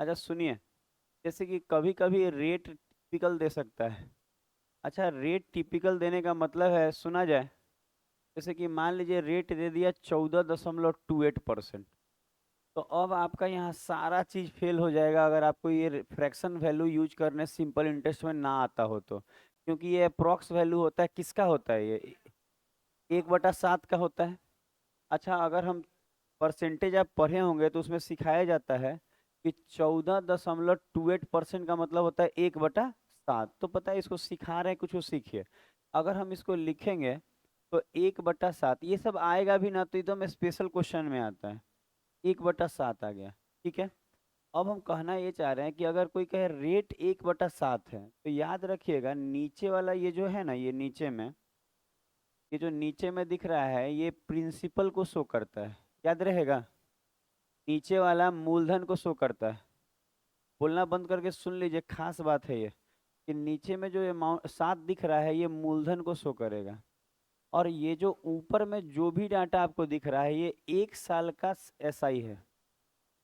अच्छा सुनिए, जैसे कि कभी कभी रेट टिपिकल दे सकता है। अच्छा, रेट टिपिकल देने का मतलब है, सुना जाए, जैसे कि मान लीजिए रेट दे दिया 14.28%। तो अब आपका यहाँ सारा चीज फेल हो जाएगा अगर आपको ये फ्रैक्शन वैल्यू यूज करने सिंपल इंटरेस्ट में ना आता हो तो, क्योंकि ये अप्रोक्स वैल्यू होता है, किसका होता है ये, 1/7 का होता है। अच्छा, अगर हम परसेंटेज आप पढ़े होंगे तो उसमें सिखाया जाता है कि 14.28% का मतलब होता है 1/7। तो पता है, इसको सिखा रहे हैं, कुछ सीखिए। अगर हम इसको लिखेंगे तो 1/7 ये सब आएगा भी ना, तो एकदम स्पेशल क्वेश्चन में आता है। 1/7 आ गया। ठीक है। अब हम कहना ये चाह रहे हैं कि अगर कोई कहे रेट 1/7 है, तो याद रखिएगा नीचे वाला ये जो है ना, ये नीचे में, ये जो नीचे में दिख रहा है ये प्रिंसिपल को शो करता है। याद रहेगा, नीचे वाला मूलधन को शो करता है। बोलना बंद करके सुन लीजिए, खास बात है ये, कि नीचे में जो अमाउंट 7 दिख रहा है ये मूलधन को शो करेगा। और ये जो ऊपर में जो भी डाटा आपको दिख रहा है ये 1 साल का एसआई है।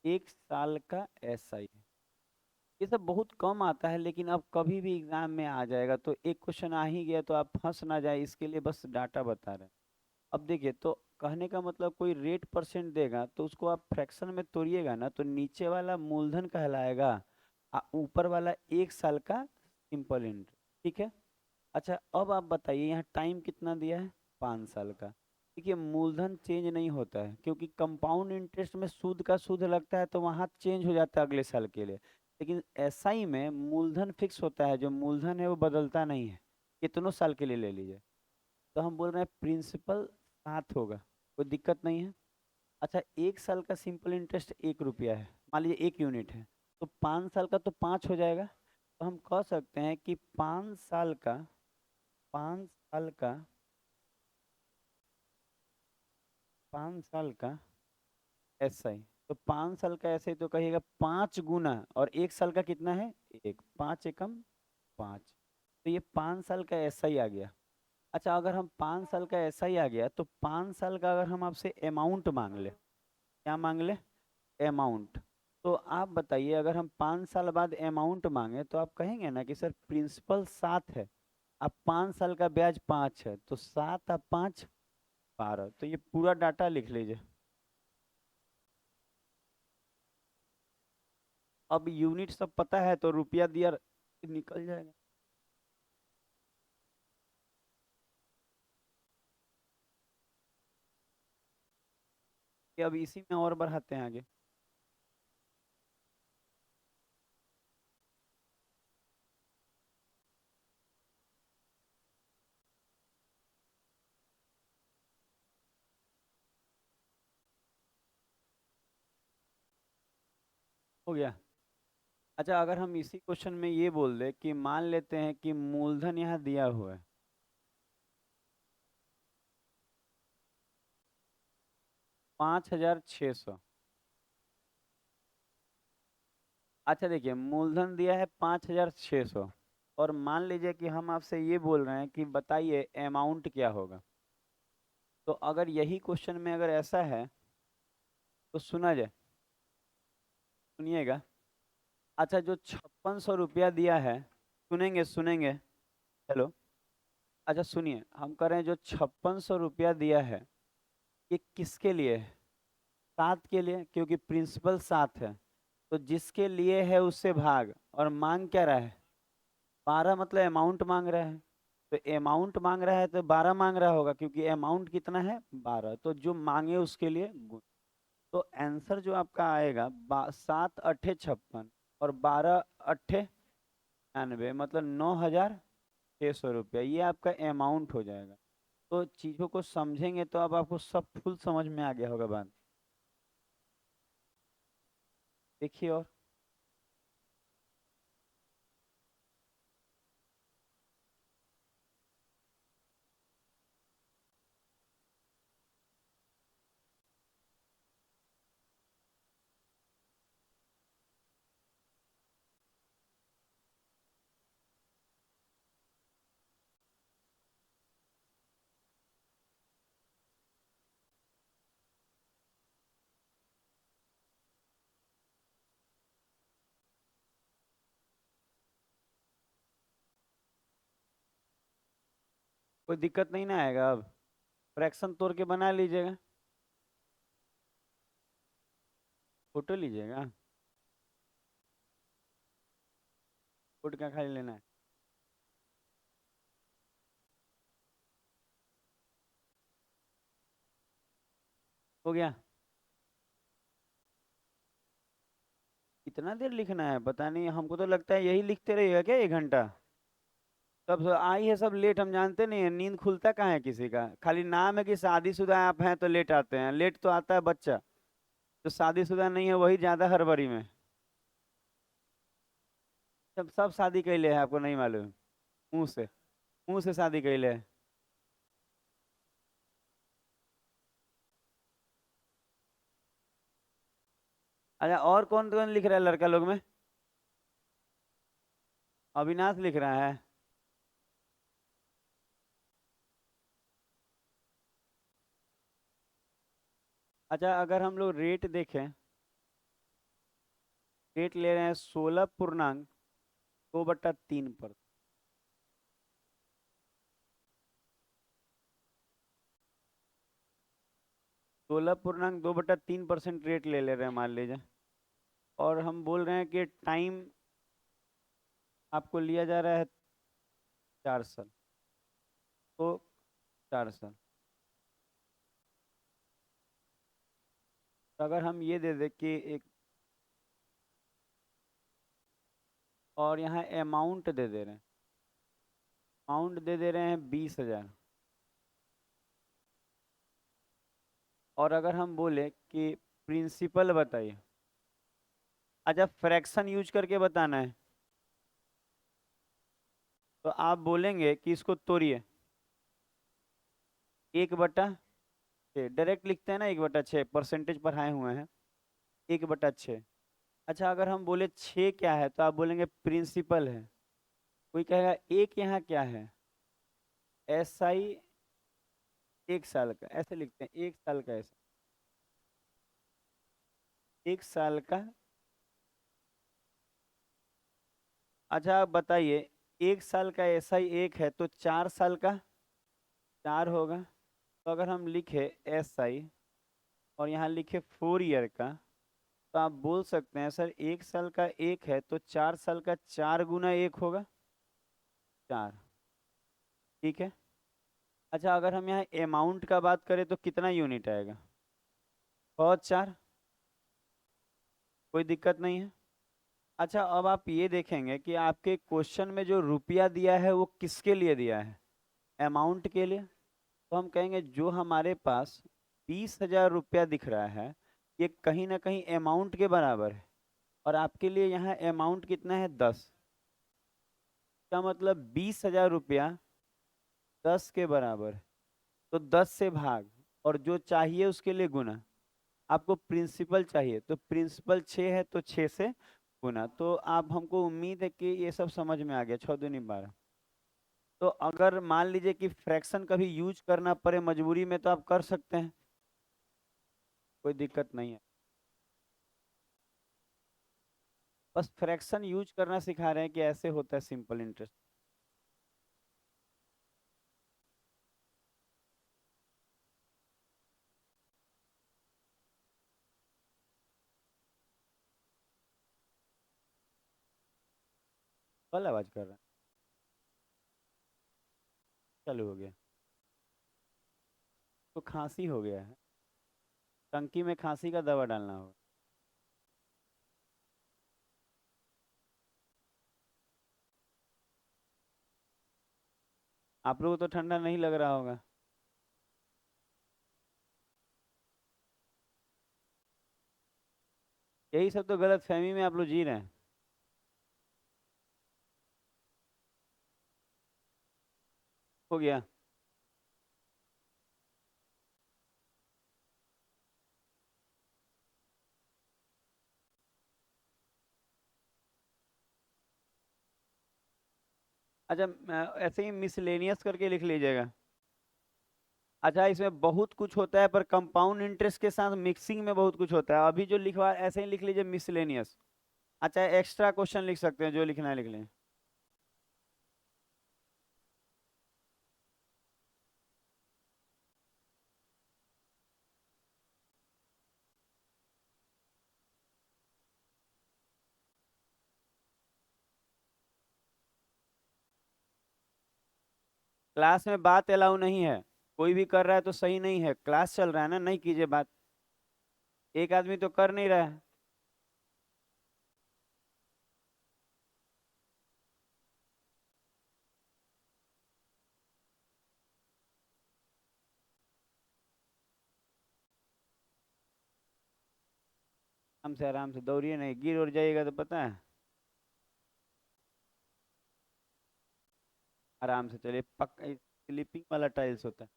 1 साल का एसआई है। ये सब बहुत कम आता है, लेकिन अब कभी भी एग्जाम में आ जाएगा, तो एक क्वेश्चन आ ही गया तो आप फंस ना जाए, इसके लिए बस डाटा बता रहे हैं। अब देखिए, तो कहने का मतलब कोई रेट परसेंट देगा तो उसको आप फ्रैक्शन में तोड़िएगा ना, तो नीचे वाला मूलधन कहलाएगा, ऊपर वाला 1 साल का सिंपल इंटरेस्ट। ठीक है। अच्छा, अब आप बताइए यहाँ टाइम कितना दिया है, 5 साल का। देखिए, मूलधन चेंज नहीं होता है, क्योंकि कंपाउंड इंटरेस्ट में सूद का सूद लगता है तो वहाँ चेंज हो जाता है अगले साल के लिए। लेकिन एसआई में मूलधन फिक्स होता है, जो मूलधन है वो बदलता नहीं है, कितनों साल के लिए ले लीजिए। तो हम बोल रहे हैं प्रिंसिपल 7 होगा, कोई दिक्कत नहीं है। अच्छा, 1 साल का सिंपल इंटरेस्ट 1 रुपया है, मान लीजिए 1 यूनिट है, तो 5 साल का तो 5 हो जाएगा। तो हम कह सकते हैं कि 5 साल का, 5 साल का, 5 साल का एसआई, तो 5 साल का एसआई तो कहिएगा 5 गुना, और 1 साल का कितना है, 1, 5 एकम 5। तो ये 5 साल का एसआई आ गया। अच्छा, अगर हम 5 साल का एसआई आ गया तो 5 साल का अगर हम आपसे अमाउंट मांग ले, क्या मांग ले, अमाउंट, तो आप बताइए, अगर हम 5 साल बाद अमाउंट मांगे तो आप कहेंगे ना कि सर प्रिंसिपल 7 है, अब 5 साल का ब्याज 5 है, तो 7 और 5 12। तो ये पूरा डाटा लिख लीजिए। अब यूनिट सब पता है तो रुपया दिया निकल जाएगा। कि अब इसी में और बढ़ाते हैं आगे। हो गया। अच्छा, अगर हम इसी क्वेश्चन में ये बोल दे कि मान लेते हैं कि मूलधन यहाँ दिया हुआ है, 5,600। अच्छा देखिए, मूलधन दिया है 5,600, और मान लीजिए कि हम आपसे ये बोल रहे हैं कि बताइए अमाउंट क्या होगा। तो अगर यही क्वेश्चन में अगर ऐसा है तो सुना जाए, सुनिएगा। अच्छा, जो 5600 रुपया दिया है, सुनेंगे सुनेंगे, हेलो। अच्छा सुनिए, हम कह रहे हैं जो 5600 रुपया दिया है ये किसके लिए है, 7 के लिए, क्योंकि प्रिंसिपल 7 है। तो जिसके लिए है उससे भाग, और मांग क्या रहा है, 12, मतलब अमाउंट मांग रहा है। तो अमाउंट मांग रहा है तो 12 मांग रहा होगा, क्योंकि अमाउंट कितना है 12, तो जो मांगे उसके लिए गुण। तो आंसर जो आपका आएगा 7 अट्ठे 56, और 12 अट्ठे 99, मतलब 9,600 रुपया, ये आपका अमाउंट हो जाएगा। तो चीज़ों को समझेंगे तो अब आपको सब फुल समझ में आ गया होगा बात। देखिए, और कोई दिक्कत नहीं ना आएगा अब? फ्रैक्शन तोड़ के बना लीजिएगा। फोटो लीजिएगा। फोटो क्या खाली लेना है? हो गया। कितना देर लिखना है पता नहीं, हमको तो लगता है यही लिखते रहिएगा क्या 1 घंटा? तब आई है सब लेट, हम जानते नहीं है, नींद खुलता कहाँ है किसी का? खाली नाम है कि शादीशुदा आप हैं तो लेट आते हैं, लेट तो आता है बच्चा। जो शादीशुदा नहीं है वही ज्यादा हड़बड़ी में। सब शादी कैले है, आपको नहीं मालूम? मुंह से, मुंह से शादी कैले है। अच्छा, और कौन कौन लिख रहा है लड़का लोग में? अविनाश लिख रहा है। अच्छा, अगर हम लोग रेट देखें, रेट ले रहे हैं 16.2/3 पर। 16.2/3% रेट ले रहे हैं मान लीजिए। और हम बोल रहे हैं कि टाइम आपको लिया जा रहा है 4 साल। तो 4 साल। तो अगर हम ये दे दे कि एक, और यहाँ अमाउंट दे दे रहे हैं, अमाउंट दे दे रहे हैं 20,000। और अगर हम बोले कि प्रिंसिपल बताइए। अच्छा, फ्रैक्शन यूज करके बताना है। तो आप बोलेंगे कि इसको तोड़िए। 1/6, डायरेक्ट लिखते हैं ना, 1/6 परसेंटेज पढ़ाए हुए हैं। 1/6। अच्छा, अगर हम बोले 6 क्या है तो आप बोलेंगे प्रिंसिपल है। कोई कहेगा एक यहाँ क्या है? SI 1 साल का, ऐसे लिखते हैं 1 साल का ऐसा। 1 साल का। अच्छा, आप बताइए, 1 साल का SI 1 है तो 4 साल का 4 होगा। तो अगर हम लिखे SI और यहाँ लिखे 4 ईयर का, तो आप बोल सकते हैं सर 1 साल का 1 है तो 4 साल का 4 गुना 1 होगा। 4। ठीक है। अच्छा, अगर हम यहाँ अमाउंट का बात करें तो कितना यूनिट आएगा? बहुत 4। कोई दिक्कत नहीं है। अच्छा, अब आप ये देखेंगे कि आपके क्वेश्चन में जो रुपया दिया है वो किसके लिए दिया है? अमाउंट के लिए। तो हम कहेंगे जो हमारे पास 20,000 रुपया दिख रहा है, ये कहीं ना कहीं अमाउंट के बराबर है। और आपके लिए यहाँ अमाउंट कितना है? 10। का मतलब 20,000 रुपया 10 के बराबर है। तो 10 से भाग, और जो चाहिए उसके लिए गुना। आपको प्रिंसिपल चाहिए तो प्रिंसिपल 6 है तो 6 से गुना। तो आप, हमको उम्मीद है कि ये सब समझ में आ गया। 6 दूनी 12। तो अगर मान लीजिए कि फ्रैक्शन कभी यूज करना पड़े मजबूरी में तो आप कर सकते हैं, कोई दिक्कत नहीं है। बस फ्रैक्शन यूज करना सिखा रहे हैं कि ऐसे होता है सिंपल इंटरेस्ट। कल आवाज कर रहा है। चालू हो गया। तो खांसी हो गया है। टंकी में खांसी का दवा डालना होगा। आप लोगों को तो ठंडा नहीं लग रहा होगा। यही सब तो गलत फहमी में आप लोग जी रहे हैं। हो गया। अच्छा, ऐसे ही मिसलेनियस करके लिख लीजिएगा। अच्छा, इसमें बहुत कुछ होता है पर कंपाउंड इंटरेस्ट के साथ मिक्सिंग में बहुत कुछ होता है। अभी जो लिखवा ऐसे ही लिख लीजिए मिसलेनियस। अच्छा, एक्स्ट्रा क्वेश्चन लिख सकते हैं, जो लिखना है लिख लें। क्लास में बात अलाउ नहीं है। कोई भी कर रहा है तो सही नहीं है, क्लास चल रहा है ना, नहीं कीजिए बात। एक आदमी तो कर नहीं रहा है। आराम से दौड़िए, नहीं गिर उड़ जाइएगा तो पता है। आराम से चलिए, पक स्लीपिंग वाला टाइल्स होता है।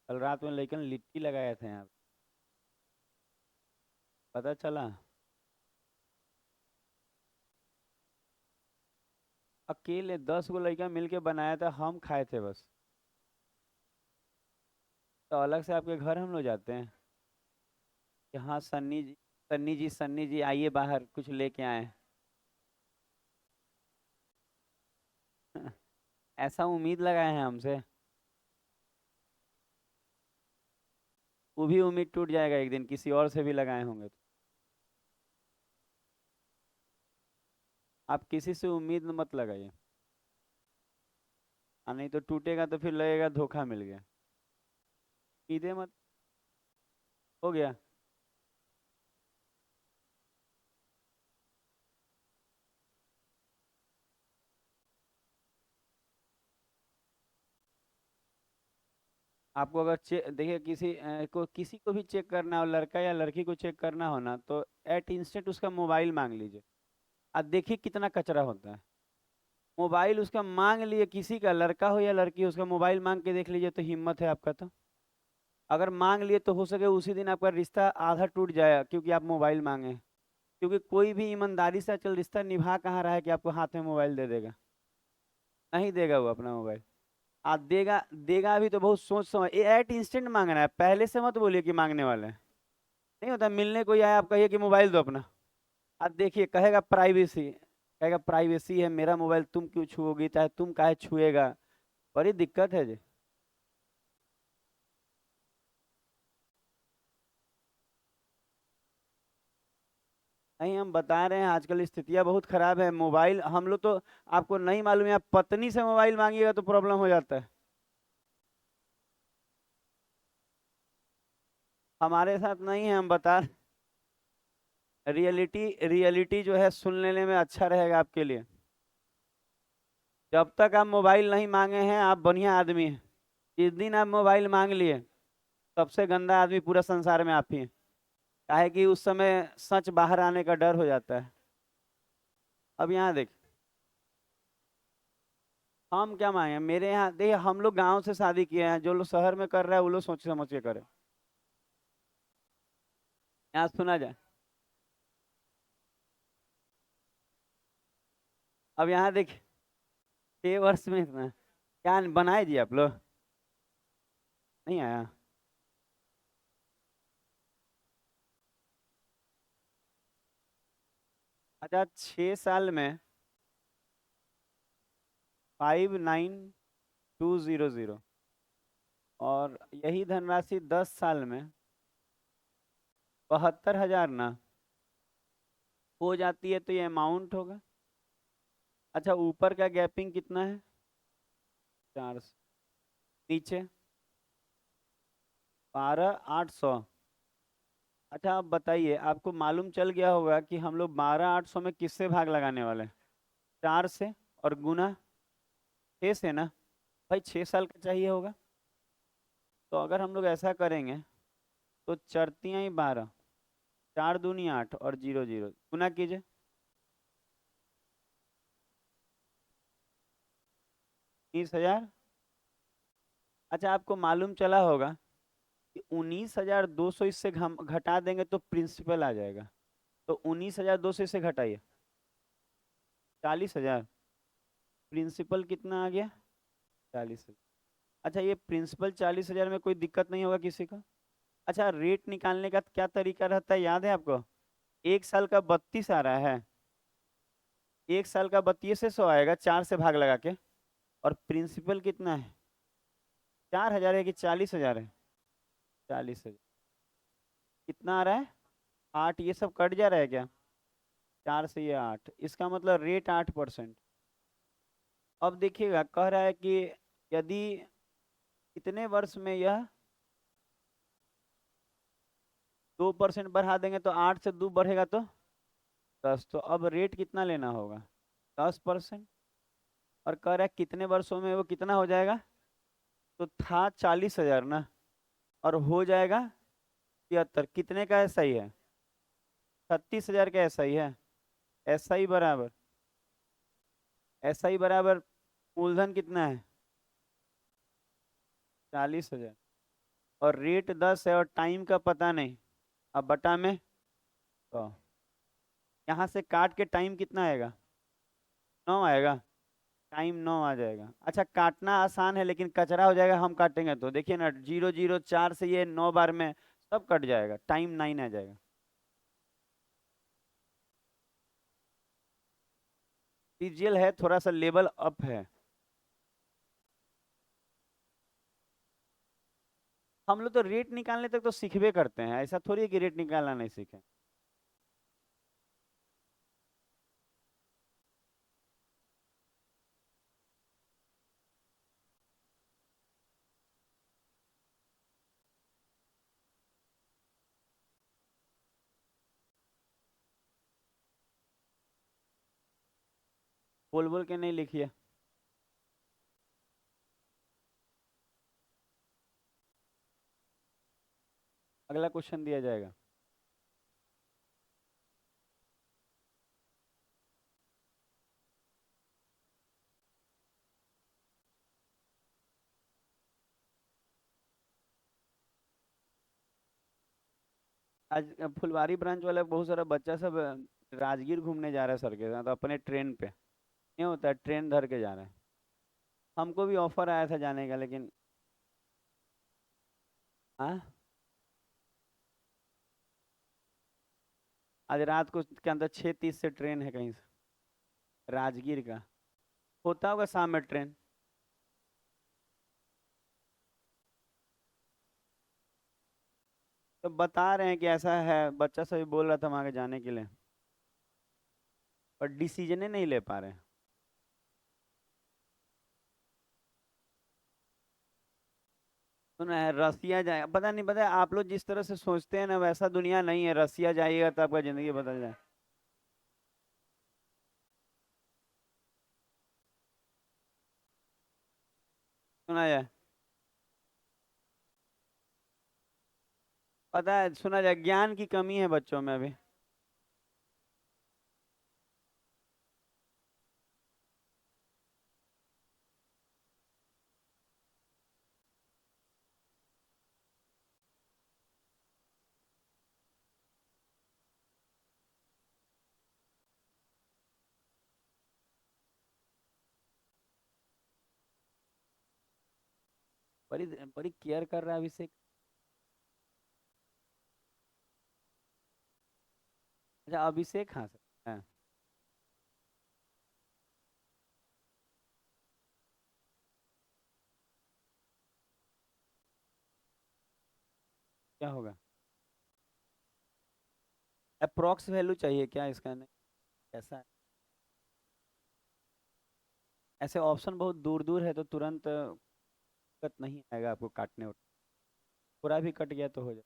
कल रात में लेकिन लिट्टी लगाए थे यहाँ, पता चला। अकेले 10 गो लड़का मिलके बनाया था, हम खाए थे बस। तो अलग से आपके घर हम लोग जाते हैं कि हाँ सन्नी जी, सन्नी जी, सन्नी जी आइए बाहर कुछ लेके आए। ऐसा उम्मीद लगाए हैं हमसे। वो भी उम्मीद टूट जाएगा एक दिन, किसी और से भी लगाए होंगे तो। आप किसी से उम्मीद मत लगाइए, नहीं तो टूटेगा तो फिर लगेगा धोखा मिल गया। सीधे मत। हो गया। आपको अगर चेक देखिए, किसी को भी चेक करना हो, लड़का या लड़की को चेक करना हो ना, तो एट इंस्टेंट उसका मोबाइल मांग लीजिए। अब देखिए कितना कचरा होता है। मोबाइल उसका मांग लिए, किसी का लड़का हो या लड़की हो, उसका मोबाइल मांग के देख लीजिए, तो हिम्मत है आपका तो। अगर मांग लिए तो हो सके उसी दिन आपका रिश्ता आधा टूट जाए, क्योंकि आप मोबाइल मांगे। क्योंकि कोई भी ईमानदारी से चल रिश्ता निभा कहाँ रहा है कि आपको हाथ में मोबाइल दे देगा। नहीं देगा वो अपना मोबाइल। आ देगा, देगा भी तो बहुत सोच समझ, एट इंस्टेंट मांग रहा है, पहले से मत बोलिए कि मांगने वाले हैं। नहीं होता, मिलने कोई आया आप कहिए कि मोबाइल दो अपना। आप देखिए कहेगा प्राइवेसी, कहेगा प्राइवेसी है, मेरा मोबाइल तुम क्यों छुओगी, चाहे तुम काहे छुएगा। बड़ी दिक्कत है जी। नहीं, हम बता रहे हैं आजकल स्थितियां बहुत खराब है, मोबाइल हम लोग तो। आपको नहीं मालूम है, आप पत्नी से मोबाइल मांगिएगा तो प्रॉब्लम हो जाता है। हमारे साथ नहीं है, हम बता। रियलिटी, रियलिटी जो है सुन लेने में अच्छा रहेगा आपके लिए। जब तक आप मोबाइल नहीं मांगे हैं आप बढ़िया आदमी हैं। जिस दिन आप मोबाइल मांग लिए, सबसे गंदा आदमी पूरा संसार में आप ही हैं। काहे कि उस समय सच बाहर आने का डर हो जाता है। अब यहाँ देख, हम क्या मांगे, मेरे यहाँ देखिए, हम लोग गांव से शादी किए हैं, जो लोग शहर में कर रहे हैं वो लोग सोच समझ के करे। यहाँ सुना जाए। अब यहाँ देख, 6 वर्ष में इतना क्या बनाए जी आप लोग। नहीं आया। अच्छा, 6 साल में 59,200, और यही धनराशि 10 साल में 72,000 ना हो जाती है, तो ये अमाउंट होगा। अच्छा, ऊपर का गैपिंग कितना है? 400। नीचे 12,800। अच्छा, आप बताइए, आपको मालूम चल गया होगा कि हम लोग 12,800 में किससे भाग लगाने वाले हैं? 4 से, और गुना 6 से ना। भाई 6 साल का चाहिए होगा। तो अगर हम लोग ऐसा करेंगे, तो चरतियाँ ही 12, 4 दूनी 8, और जीरो जीरो गुना कीजिए। 30,000। अच्छा, आपको मालूम चला होगा 19,200 इससे हम घटा देंगे तो प्रिंसिपल आ जाएगा। तो 19,200 इससे घटाइए, 40,000। प्रिंसिपल कितना आ गया? 40,000। अच्छा, ये प्रिंसिपल 40,000 में कोई दिक्कत नहीं होगा किसी का? अच्छा, रेट निकालने का क्या तरीका रहता है, याद है आपको? 1 साल का 32 आ रहा है, 1 साल का 32 से 100 आएगा, 4 से भाग लगा के। और प्रिंसिपल कितना है? 4,000 है कि 40,000 है? 40,000। कितना आ रहा है? 8। ये सब कट जा रहा है क्या? 4 से ये 8, इसका मतलब रेट 8%। अब देखिएगा, कह रहा है कि यदि कितने वर्ष में यह 2% बढ़ा देंगे तो 8 से 2 बढ़ेगा तो 10। तो अब रेट कितना लेना होगा? 10%। और कह रहा है कितने वर्षों में वो कितना हो जाएगा? तो था 40,000 ना, और हो जाएगा 73। कितने का ऐसा ही है? 36,000 का ऐसा ही है। ऐसा ही बराबर, ऐसा ही बराबर मूलधन कितना है? 40,000। और रेट 10 है और टाइम का पता नहीं। अब बटा में तो यहाँ से काट के टाइम कितना आएगा? 9 आएगा। टाइम 9 आ जाएगा। अच्छा, काटना आसान है लेकिन कचरा हो जाएगा हम काटेंगे तो। देखिए ना, 004 से ये 9 बार में सब कट जाएगा, टाइम 9 आ जाएगा। सीजीएल है, थोड़ा सा लेवल अप है। हम लोग तो रेट निकालने तक तो सीखबे करते हैं, ऐसा थोड़ी है कि रेट निकालना नहीं सीखे। बोल बोल के नहीं लिखिए। अगला क्वेश्चन दिया जाएगा। आज फुलवारी ब्रांच वाला बहुत सारा बच्चा सब राजगीर घूमने जा रहा है सर के साथ अपने ट्रेन पे। नहीं होता है, ट्रेन धर के जा रहे हैं। हमको भी ऑफर आया था जाने का, लेकिन हाँ, आज रात को के अंदर 6:30 से ट्रेन है कहीं से, राजगीर का। होता होगा शाम में ट्रेन। तो बता रहे हैं कि ऐसा है, बच्चा सभी बोल रहा था वहां के जाने के लिए, पर डिसीजन नहीं ले पा रहे हैं। सुना है रसिया जाए, पता नहीं, पता है आप लोग जिस तरह से सोचते हैं ना वैसा दुनिया नहीं है। रसिया जाइएगा तो आपका जिंदगी बदल जाए। सुना जाए, पता है, सुना जाए ज्ञान की कमी है बच्चों में अभी। बड़ी बड़ी केयर कर रहा है अभिषेक। अच्छा, अभिषेक कहाँ से है? क्या होगा? अप्रोक्स वैल्यू चाहिए क्या इसका? नहीं, कैसा है? ऐसे ऑप्शन बहुत दूर दूर है तो तुरंत दिक्कत नहीं आएगा आपको काटने और पूरा भी कट गया तो हो जाए।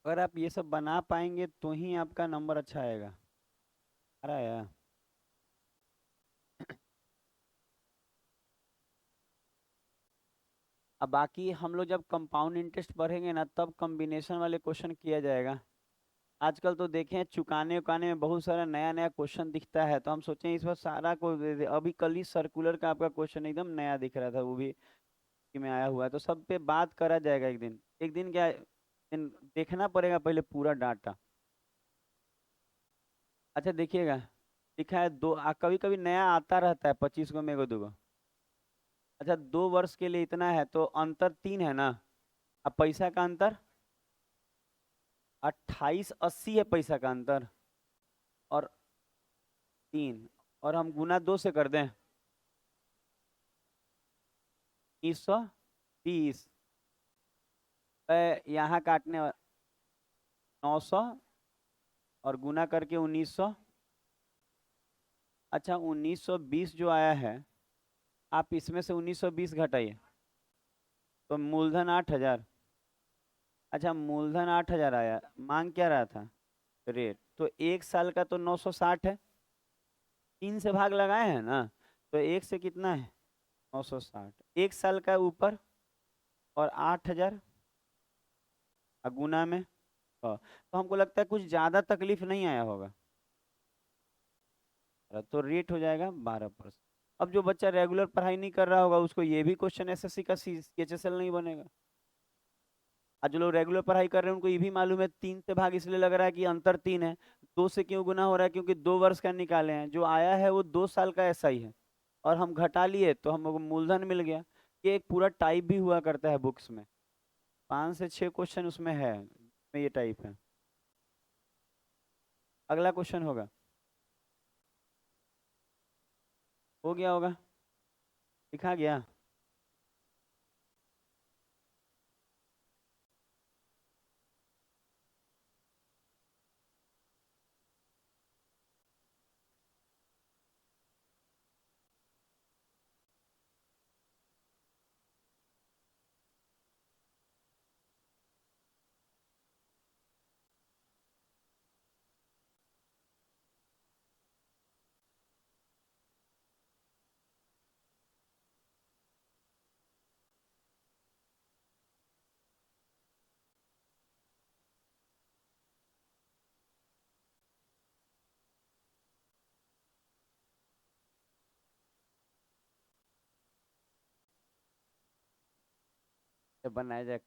अगर आप ये सब बना पाएंगे तो ही आपका नंबर अच्छा आएगा। आ रहा है? अब बाकी हम लोग जब कंपाउंड इंटरेस्ट बढ़ेंगे ना तब कॉम्बिनेशन वाले क्वेश्चन किया जाएगा। आजकल तो देखें चुकाने उकाने में बहुत सारा नया नया क्वेश्चन दिखता है, तो हम सोचें इस बार सारा को दे दे। अभी कल ही सर्कुलर का आपका क्वेश्चन एकदम नया दिख रहा था, वो भी कि में आया हुआ है, तो सब पे बात करा जाएगा एक दिन। एक दिन क्या, देखना पड़ेगा पहले पूरा डाटा। अच्छा देखिएगा, लिखा है दो, कभी कभी नया आता रहता है 25 को में को 2 को। अच्छा 2 वर्ष के लिए इतना है तो अंतर 3 है ना। अब पैसा का अंतर 2880 है पैसा का अंतर। और 3, और हम गुना 2 से कर दें 1920। यहाँ काटने 900 और गुना करके 1900। अच्छा 1920 जो आया है, आप इसमें से 1920 घटाइए तो मूलधन 8000। अच्छा मूलधन 8000 आया, मांग क्या रहा था, रेट तो 1 साल का तो 960 है। 3 से भाग लगाए हैं ना, तो 1 से कितना है 960, 1 साल का ऊपर और 8000 गुना में। तो हमको लगता है कुछ ज़्यादा तकलीफ नहीं आया होगा। तो रेट हो जाएगा 12%। अब जो बच्चा रेगुलर पढ़ाई नहीं कर रहा होगा उसको ये भी क्वेश्चन एसएससी का सीएचएसएल नहीं बनेगा। आज जो लोग रेगुलर पढ़ाई कर रहे हैं उनको ये भी मालूम है 3 से भाग इसलिए लग रहा है कि अंतर 3 है। 2 से क्यों गुना हो रहा है, क्योंकि 2 वर्ष का निकाले हैं, जो आया है वो 2 साल का ऐसा ही है। और हम घटा लिए तो हमको मूलधन मिल गया। ये एक पूरा टाइप भी हुआ करता है बुक्स में, 5 से 6 क्वेश्चन उसमें है, में ये टाइप है। अगला क्वेश्चन होगा, हो गया होगा, लिखा गया। जब बनाया जाए,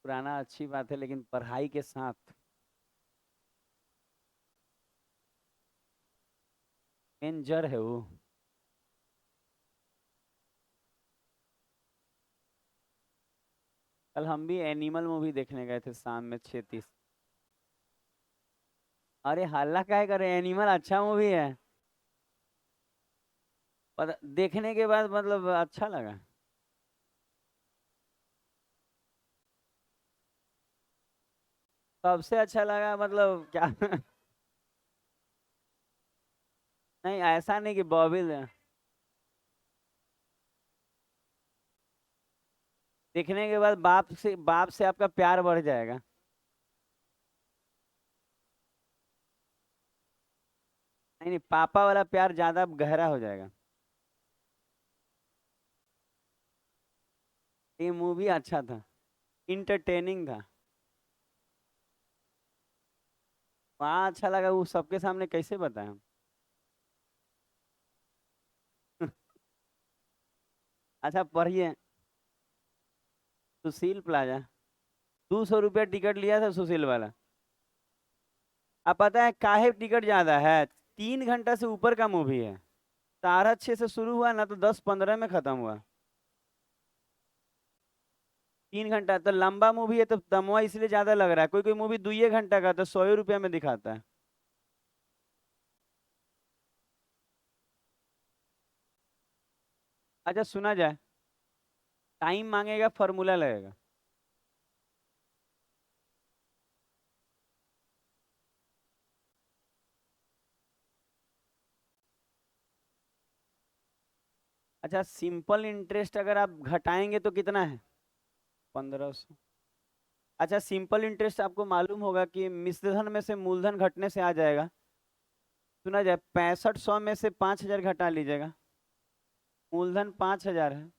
पुराना अच्छी बात है लेकिन पढ़ाई के साथ मेन जड़ है वो। कल हम भी एनिमल मूवी देखने गए थे शाम में 6:30। अरे हल्ला काहे करे, एनिमल अच्छा मूवी है। पता देखने के बाद मतलब अच्छा लगा। सबसे अच्छा लगा मतलब क्या नहीं ऐसा नहीं कि बॉबी देखने के बाद बाप से आपका प्यार बढ़ जाएगा। नहीं नहीं, पापा वाला प्यार ज्यादा गहरा हो जाएगा। ये मूवी अच्छा था, इंटरटेनिंग था। वहाँ अच्छा लगा, वो सबके सामने कैसे बताएं हम अच्छा पढ़िए, सुशील प्लाजा, 200 रुपया टिकट लिया था सुशील वाला। अब पता है काहे टिकट ज्यादा है, 3 घंटा से ऊपर का मूवी है। 6:30 से शुरू हुआ ना तो 10:15 में खत्म हुआ। 3 घंटा तो लंबा मूवी है, तो दमवा इसलिए ज्यादा लग रहा है। कोई कोई मूवी 2 घंटा का तो 100 रुपया में दिखाता है। अच्छा सुना जाए, टाइम मांगेगा फॉर्मूला लगेगा। अच्छा सिंपल इंटरेस्ट अगर आप घटाएंगे तो कितना है, 1500। अच्छा, सिंपल इंटरेस्ट आपको मालूम होगा कि मिश्रधन में से मूलधन घटने से आ जाएगा। सुना जाए 6500 में से 5000 घटा लीजिएगा। मूलधन 5000 है,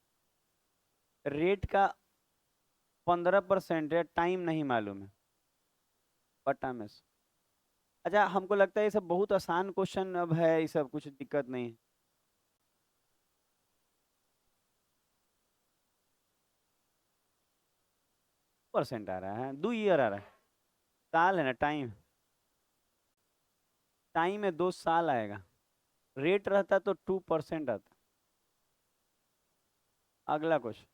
रेट का 15% है, टाइम नहीं मालूम है, बटा में से। अच्छा, हमको लगता है ये सब बहुत आसान क्वेश्चन अब है, ये सब कुछ दिक्कत नहीं है। परसेंट आ रहा है, 2 ईयर आ रहा है, साल है ना, टाइम। टाइम में 2 साल आएगा, रेट रहता तो 2% आता। अगला क्वेश्चन।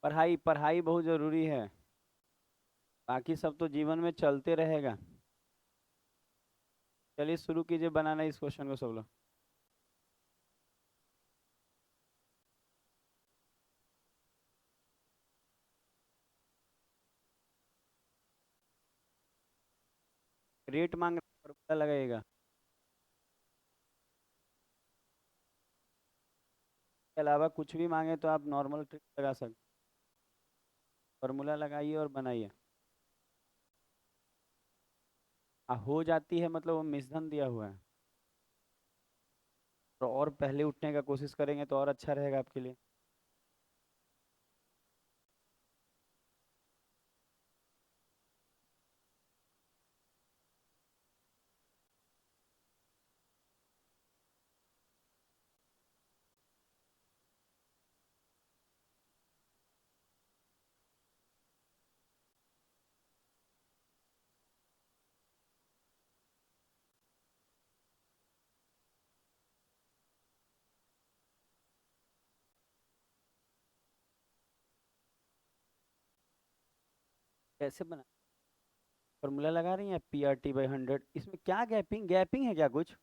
पढ़ाई पढ़ाई बहुत जरूरी है, बाकी सब तो जीवन में चलते रहेगा। चलिए शुरू कीजिए बनाना इस क्वेश्चन को सब लोग। रेट मांग फॉर्मूला लगाइएगा, के अलावा कुछ भी मांगे तो आप नॉर्मल ट्रिक लगा सकते। फॉर्मूला लगाइए और बनाइए। हो जाती है मतलब वो मिश्रण दिया हुआ है, तो और पहले उठने का कोशिश करेंगे तो और अच्छा रहेगा आपके लिए। कैसे बना, फॉर्मूला लगा रही हैं PRT/100, इसमें क्या गैपिंग गैपिंग है क्या कुछ?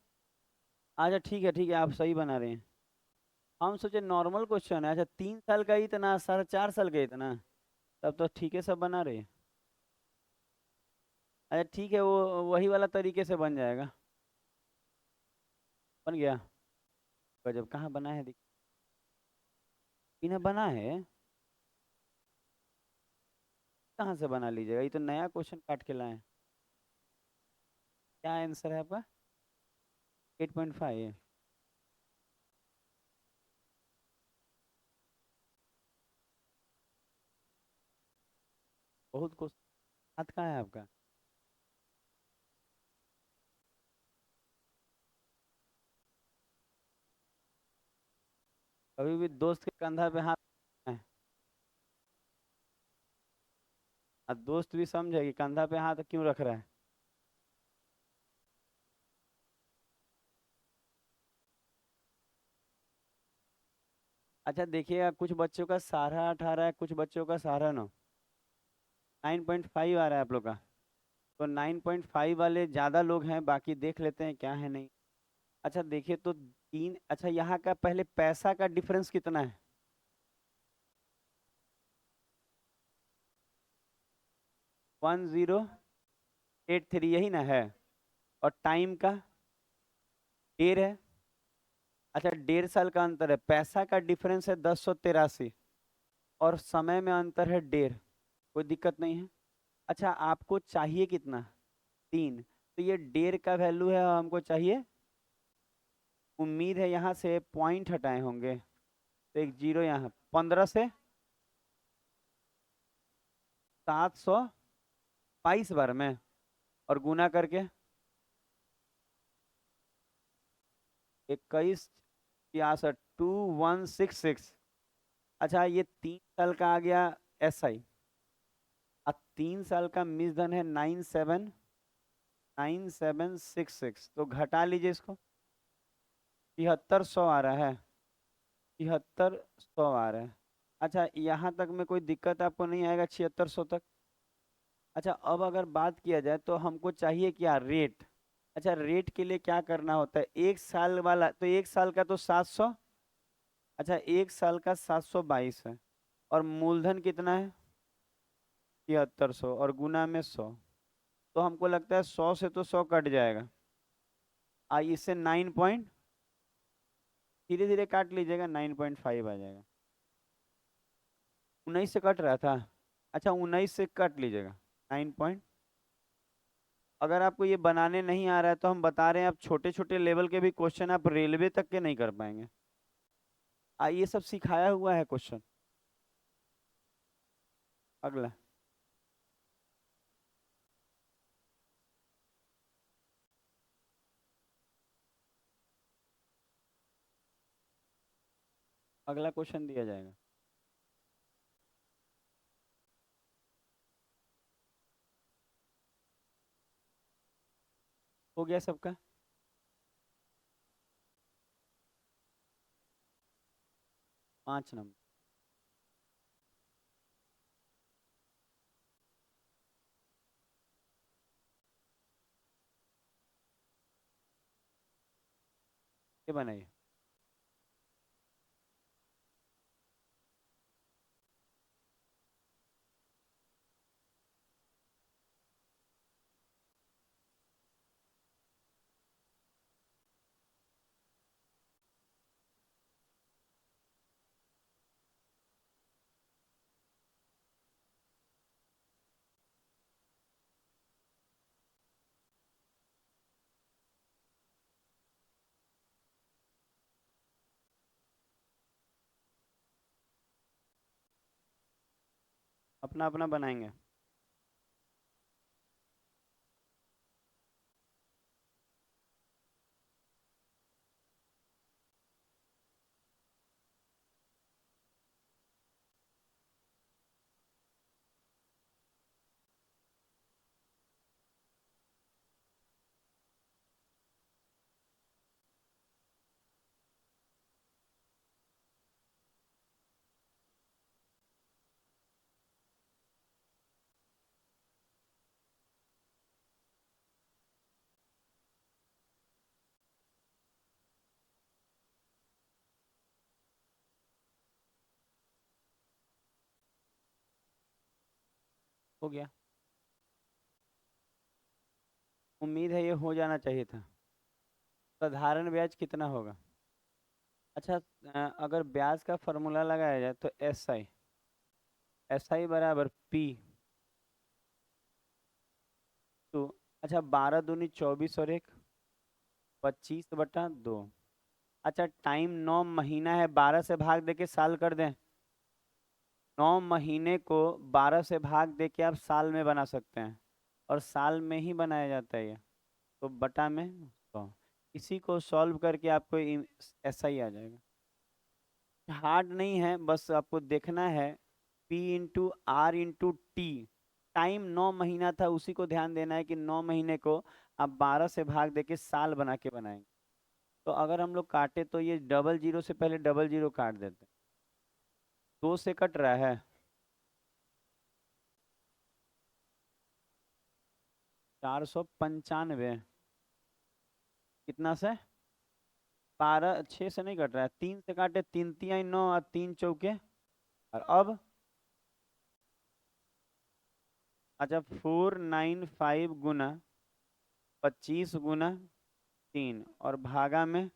अच्छा ठीक है ठीक है, आप सही बना रहे हैं। हम सोचे नॉर्मल क्वेश्चन है। अच्छा, 3 साल का इतना, 4.5 साल का इतना, तब तो ठीक है, सब बना रहे हैं। अच्छा ठीक है, वो वही वाला तरीके से बन जाएगा। बन गया। गजब, कहाँ बना है इन्हें बना है, कहाँ से बना लीजिएगा, ये तो नया क्वेश्चन काट के लाए हैं। क्या आंसर है आपका? 8.5। बहुत क्वेश्चन, हाथ कहाँ है आपका? कभी भी दोस्त के कंधा पे हाथ है, और दोस्त भी समझे कि कंधा पे हाथ क्यों रख रहा है। अच्छा देखिएगा, कुछ बच्चों का 18.5 है, कुछ बच्चों का 9.5। 9.5 आ रहा है आप लोग का, तो 9.5 वाले ज़्यादा लोग हैं, बाकी देख लेते हैं क्या है नहीं। अच्छा देखिए तो तीन, अच्छा यहाँ का पहले पैसा का डिफरेंस कितना है? 1083, यही ना है? और टाइम का 1.5 है। अच्छा, 1.5 साल का अंतर है, पैसा का डिफरेंस है 1083, और समय में अंतर है 1.5। कोई दिक्कत नहीं है। अच्छा आपको चाहिए कितना? 3, तो ये 1.5 का वैल्यू है, हमको चाहिए, उम्मीद है यहाँ से पॉइंट हटाए होंगे, तो एक जीरो यहाँ, 15 से 722 बार में, और गुना करके 21, 66, 2166। अच्छा ये 3 साल का आ गया SI, अब 3 साल का मिश्रधन है 9796, तो घटा लीजिए इसको, 7300 आ रहा है, 7300 आ रहा है। अच्छा यहाँ तक में कोई दिक्कत आपको नहीं आएगा, 7600 तक? अच्छा अब अगर बात किया जाए तो हमको चाहिए क्या, रेट। अच्छा, रेट के लिए क्या करना होता है? एक साल वाला तो एक साल का तो 700। अच्छा, एक साल का 722 है। और मूलधन कितना है? 7300 और गुना में 100। तो हमको लगता है 100 से तो 100 कट जाएगा। आई इससे 9 पॉइंट, धीरे धीरे काट लीजिएगा, 9.5 आ जाएगा। 19 से कट रहा था। अच्छा, 19 से कट लीजिएगा 9 पॉइंट। अगर आपको ये बनाने नहीं आ रहा है तो हम बता रहे हैं, आप छोटे छोटे लेवल के भी क्वेश्चन आप रेलवे तक के नहीं कर पाएंगे। ये सब सिखाया हुआ है क्वेश्चन। अगला। अगला क्वेश्चन दिया जाएगा। हो गया सबका? 5 नंबर। ये बनाइए। अपना अपना बनाएंगे। हो गया। उम्मीद है ये हो जाना चाहिए था। साधारण ब्याज कितना होगा? अच्छा, अगर ब्याज का फॉर्मूला लगाया जाए तो एस आई बराबर पी टू। अच्छा, 12 दूनी 24 और एक 25/2। अच्छा, टाइम 9 महीना है, 12 से भाग दे के साल कर दें। 9 महीने को 12 से भाग दे के आप साल में बना सकते हैं, और साल में ही बनाया जाता है ये। तो बटा में 100। इसी को सॉल्व करके आपको ऐसा ही आ जाएगा। हार्ड नहीं है, बस आपको देखना है। P/R/T। टाइम 9 महीना था, उसी को ध्यान देना है कि 9 महीने को आप 12 से भाग दे के साल बना के बनाएंगे। तो अगर हम लोग काटे तो ये डबल जीरो से पहले डबल जीरो काट देते हैं। 2 से कट रहा है। 495। कितना से? 6 से नहीं कट रहा है, 3 से काटे, 3 3 9 और 3 चौके। और अब अच्छा, 495 गुना 25 गुना 3 और भागा में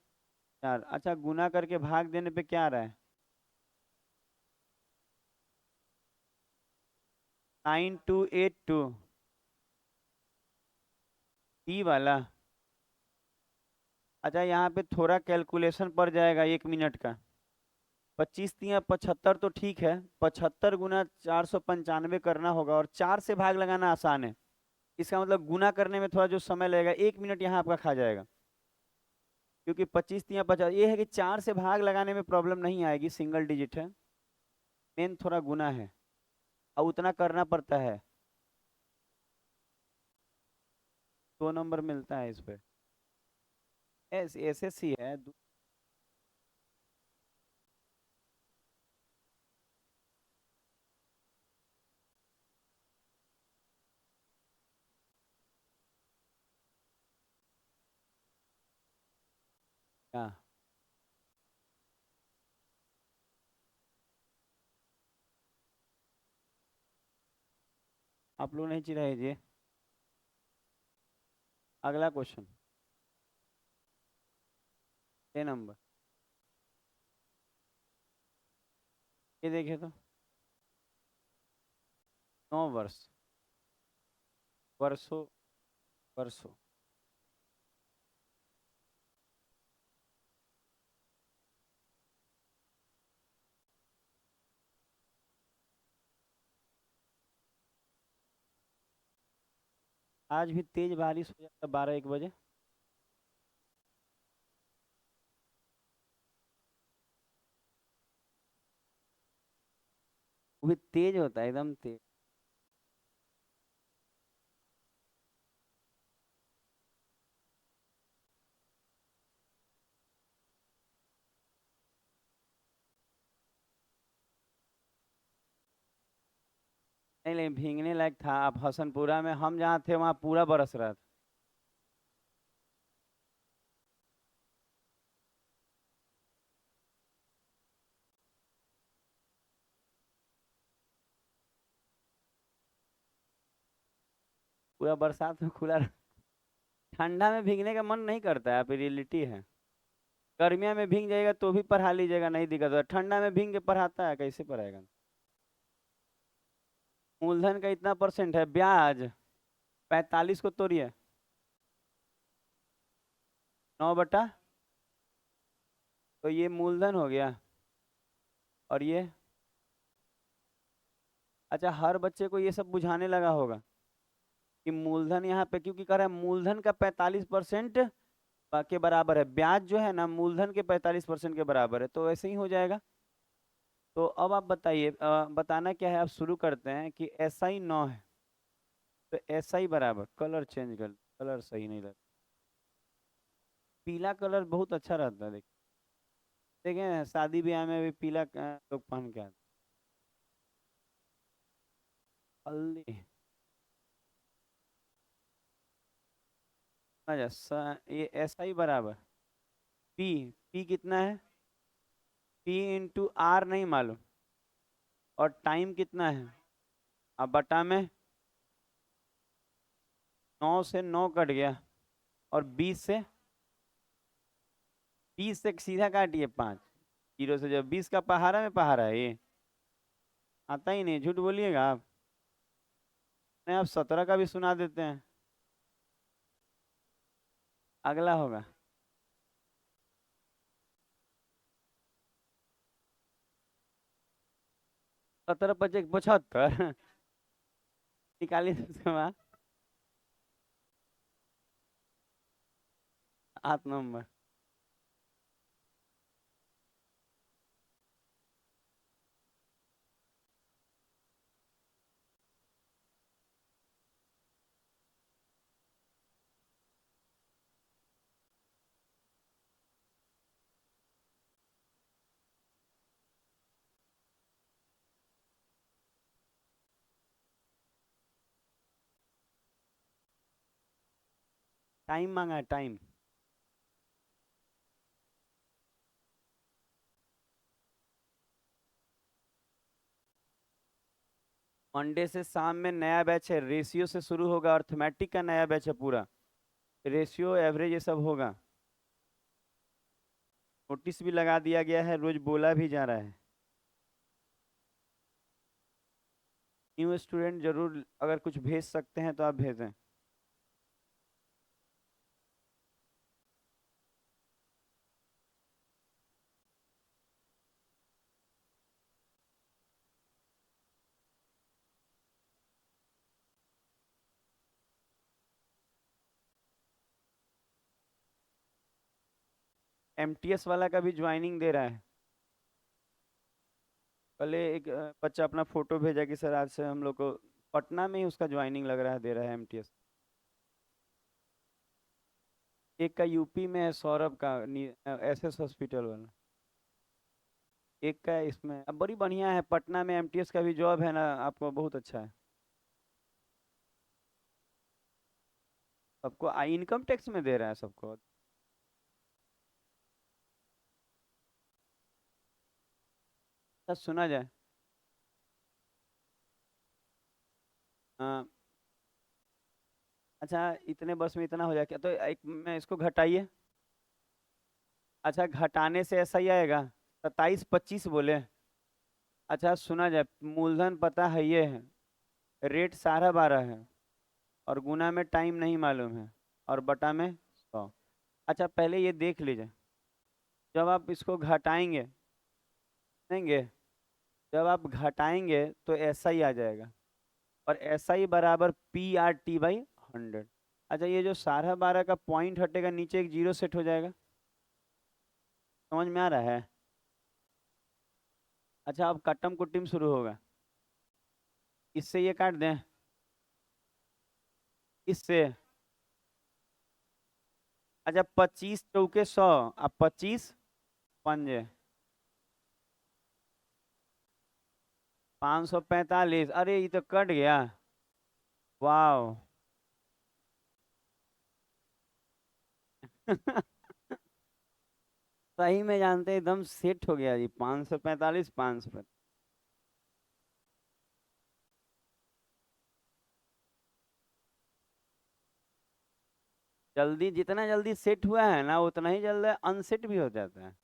4। अच्छा, गुना करके भाग देने पे क्या आ रहा है? 9282। ई वाला। अच्छा, यहाँ पे थोड़ा कैलकुलेशन पड़ जाएगा 1 मिनट का। 25 3 75 तो ठीक है, 75 गुना 495 करना होगा, और 4 से भाग लगाना आसान है। इसका मतलब गुना करने में थोड़ा जो समय लगेगा, 1 मिनट यहाँ आपका खा जाएगा। क्योंकि 25 3 50, ये है कि 4 से भाग लगाने में प्रॉब्लम नहीं आएगी, सिंगल डिजिट है। मेन थोड़ा गुना है, और उतना करना पड़ता है। 2 नंबर मिलता है इस पे। एस सी है। क्या? आप लोग नहीं चिढ़ाइए। अगला क्वेश्चन। ए नंबर। ये देखिए तो। 9 वर्ष। वर्षों। वर्षों। आज भी तेज बारिश हो जाता 12-1 बजे। वो भी तेज होता है, एकदम तेज। नहीं नहीं, भीगने लायक था। आप हसनपुरा में, हम जहाँ थे वहाँ पूरा बरस रहा था। पूरा बरसात में खुला ठंडा में भीगने का मन नहीं करता है, आप रियलिटी है। गर्मिया में भीग जाएगा तो भी पढ़ा लीजिएगा, नहीं दिक्कत होगा। ठंडा में भीग के पढ़ाता है, कैसे पढ़ाएगा? मूलधन का इतना परसेंट है, ब्याज 45 को तोड़िए। 9 बटा। तो ये मूलधन हो गया। और ये। अच्छा, हर बच्चे को ये सब बुझाने लगा होगा कि मूलधन यहाँ पे क्योंकि कर रहा है, मूलधन का 45% के बराबर है, ब्याज जो है ना मूलधन के 45% के बराबर है, तो ऐसे ही हो जाएगा। तो अब आप बताइए, बताना क्या है, आप शुरू करते हैं कि SI 9 है। तो SI बराबर, कलर चेंज कर, कलर सही नहीं लगता। पीला कलर बहुत अच्छा रहता है, देखिए। देखें शादी ब्याह में भी पीला लोग पहन के आते हैं। हल्दी। अच्छा, ये SI बराबर P। P कितना है? P × R नहीं मालूम। और टाइम कितना है? अब बटा में। 9 से 9 कट गया। और 20 से सीधा काटिए 5। जीरो से जब 20 का पहाड़ा में पहाड़ा है ये। आता ही नहीं, झूठ बोलिएगा आप। नहीं, आप 17 का भी सुना देते हैं। अगला होगा। 17 × 5 = 75। निकालिए तो उसके बाद। 8 नंबर। टाइम मांगा है, टाइम। मंडे से शाम में नया बैच है, रेशियो से शुरू होगा, अर्थमेटिक का नया बैच है पूरा। रेशियो एवरेज ये सब होगा। नोटिस भी लगा दिया गया है, रोज बोला भी जा रहा है। न्यू स्टूडेंट जरूर अगर कुछ भेज सकते हैं तो आप भेजें। MTS वाला का भी ज्वाइनिंग दे रहा है। कल एक बच्चा अपना फोटो भेजा कि सर आज से हम लोग को पटना में ही उसका ज्वाइनिंग लग रहा है, दे रहा है MTS। एक का यूपी में है, सौरभ का, SS हॉस्पिटल वाला। एक का इसमें, अब बड़ी बढ़िया है, पटना में MTS का भी जॉब है ना, आपको बहुत अच्छा है। सबको इनकम टैक्स में दे रहा है सबको। अच्छा सुना जाए। हाँ। अच्छा इतने बस में इतना हो जाए क्या, तो एक में इसको घटाइए। अच्छा घटाने से ऐसा ही आएगा। 27 25 बोले। अच्छा सुना जाए, मूलधन पता है ये है, रेट 12.5 है, और गुना में टाइम नहीं मालूम है, और बटा में 100। अच्छा पहले ये देख लीजिए, जब आप इसको घटाएंगे, देंगे, जब आप घटाएंगे तो ऐसा ही आ जाएगा, और ऐसा ही बराबर PR/T/100। अच्छा ये जो 12.5 का पॉइंट हटेगा, नीचे एक जीरो सेट हो जाएगा। समझ में आ रहा है? अच्छा अब कट्टम कुट्टिम शुरू होगा। इससे ये काट दें, इससे। अच्छा 25 चौके 100, अब 25 पंजे 545। अरे ये तो कट गया। वाह। सही में जानते, एकदम सेट हो गया जी, 545 500। जल्दी, जितना जल्दी सेट हुआ है ना, उतना ही जल्दी अनसेट भी हो जाता है।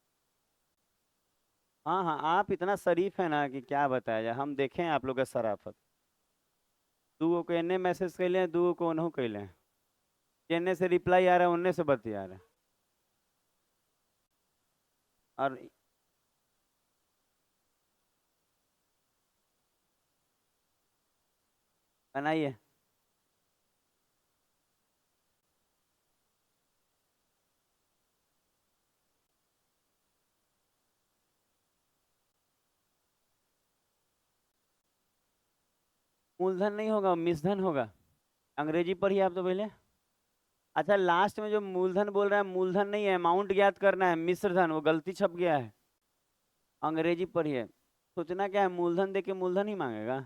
हाँ हाँ, आप इतना शरीफ है ना कि क्या बताया जाए, हम देखें आप लोग का शराफत। दूगो को एने मैसेज कैले, दूगो को ओनहु कैले, जेने से रिप्लाई आ रहा है उनने से बतिया रहा है। और बनाइए। मूलधन नहीं होगा, मिश्रधन होगा। अंग्रेजी पर ही आप तो पहले। अच्छा लास्ट में जो मूलधन बोल रहा है, मूलधन नहीं है, अमाउंट ज्ञात करना है, मिश्रधन, वो गलती छप गया है। अंग्रेजी पर ही है। सोचना क्या है, मूलधन दे के मूलधन ही मांगेगा।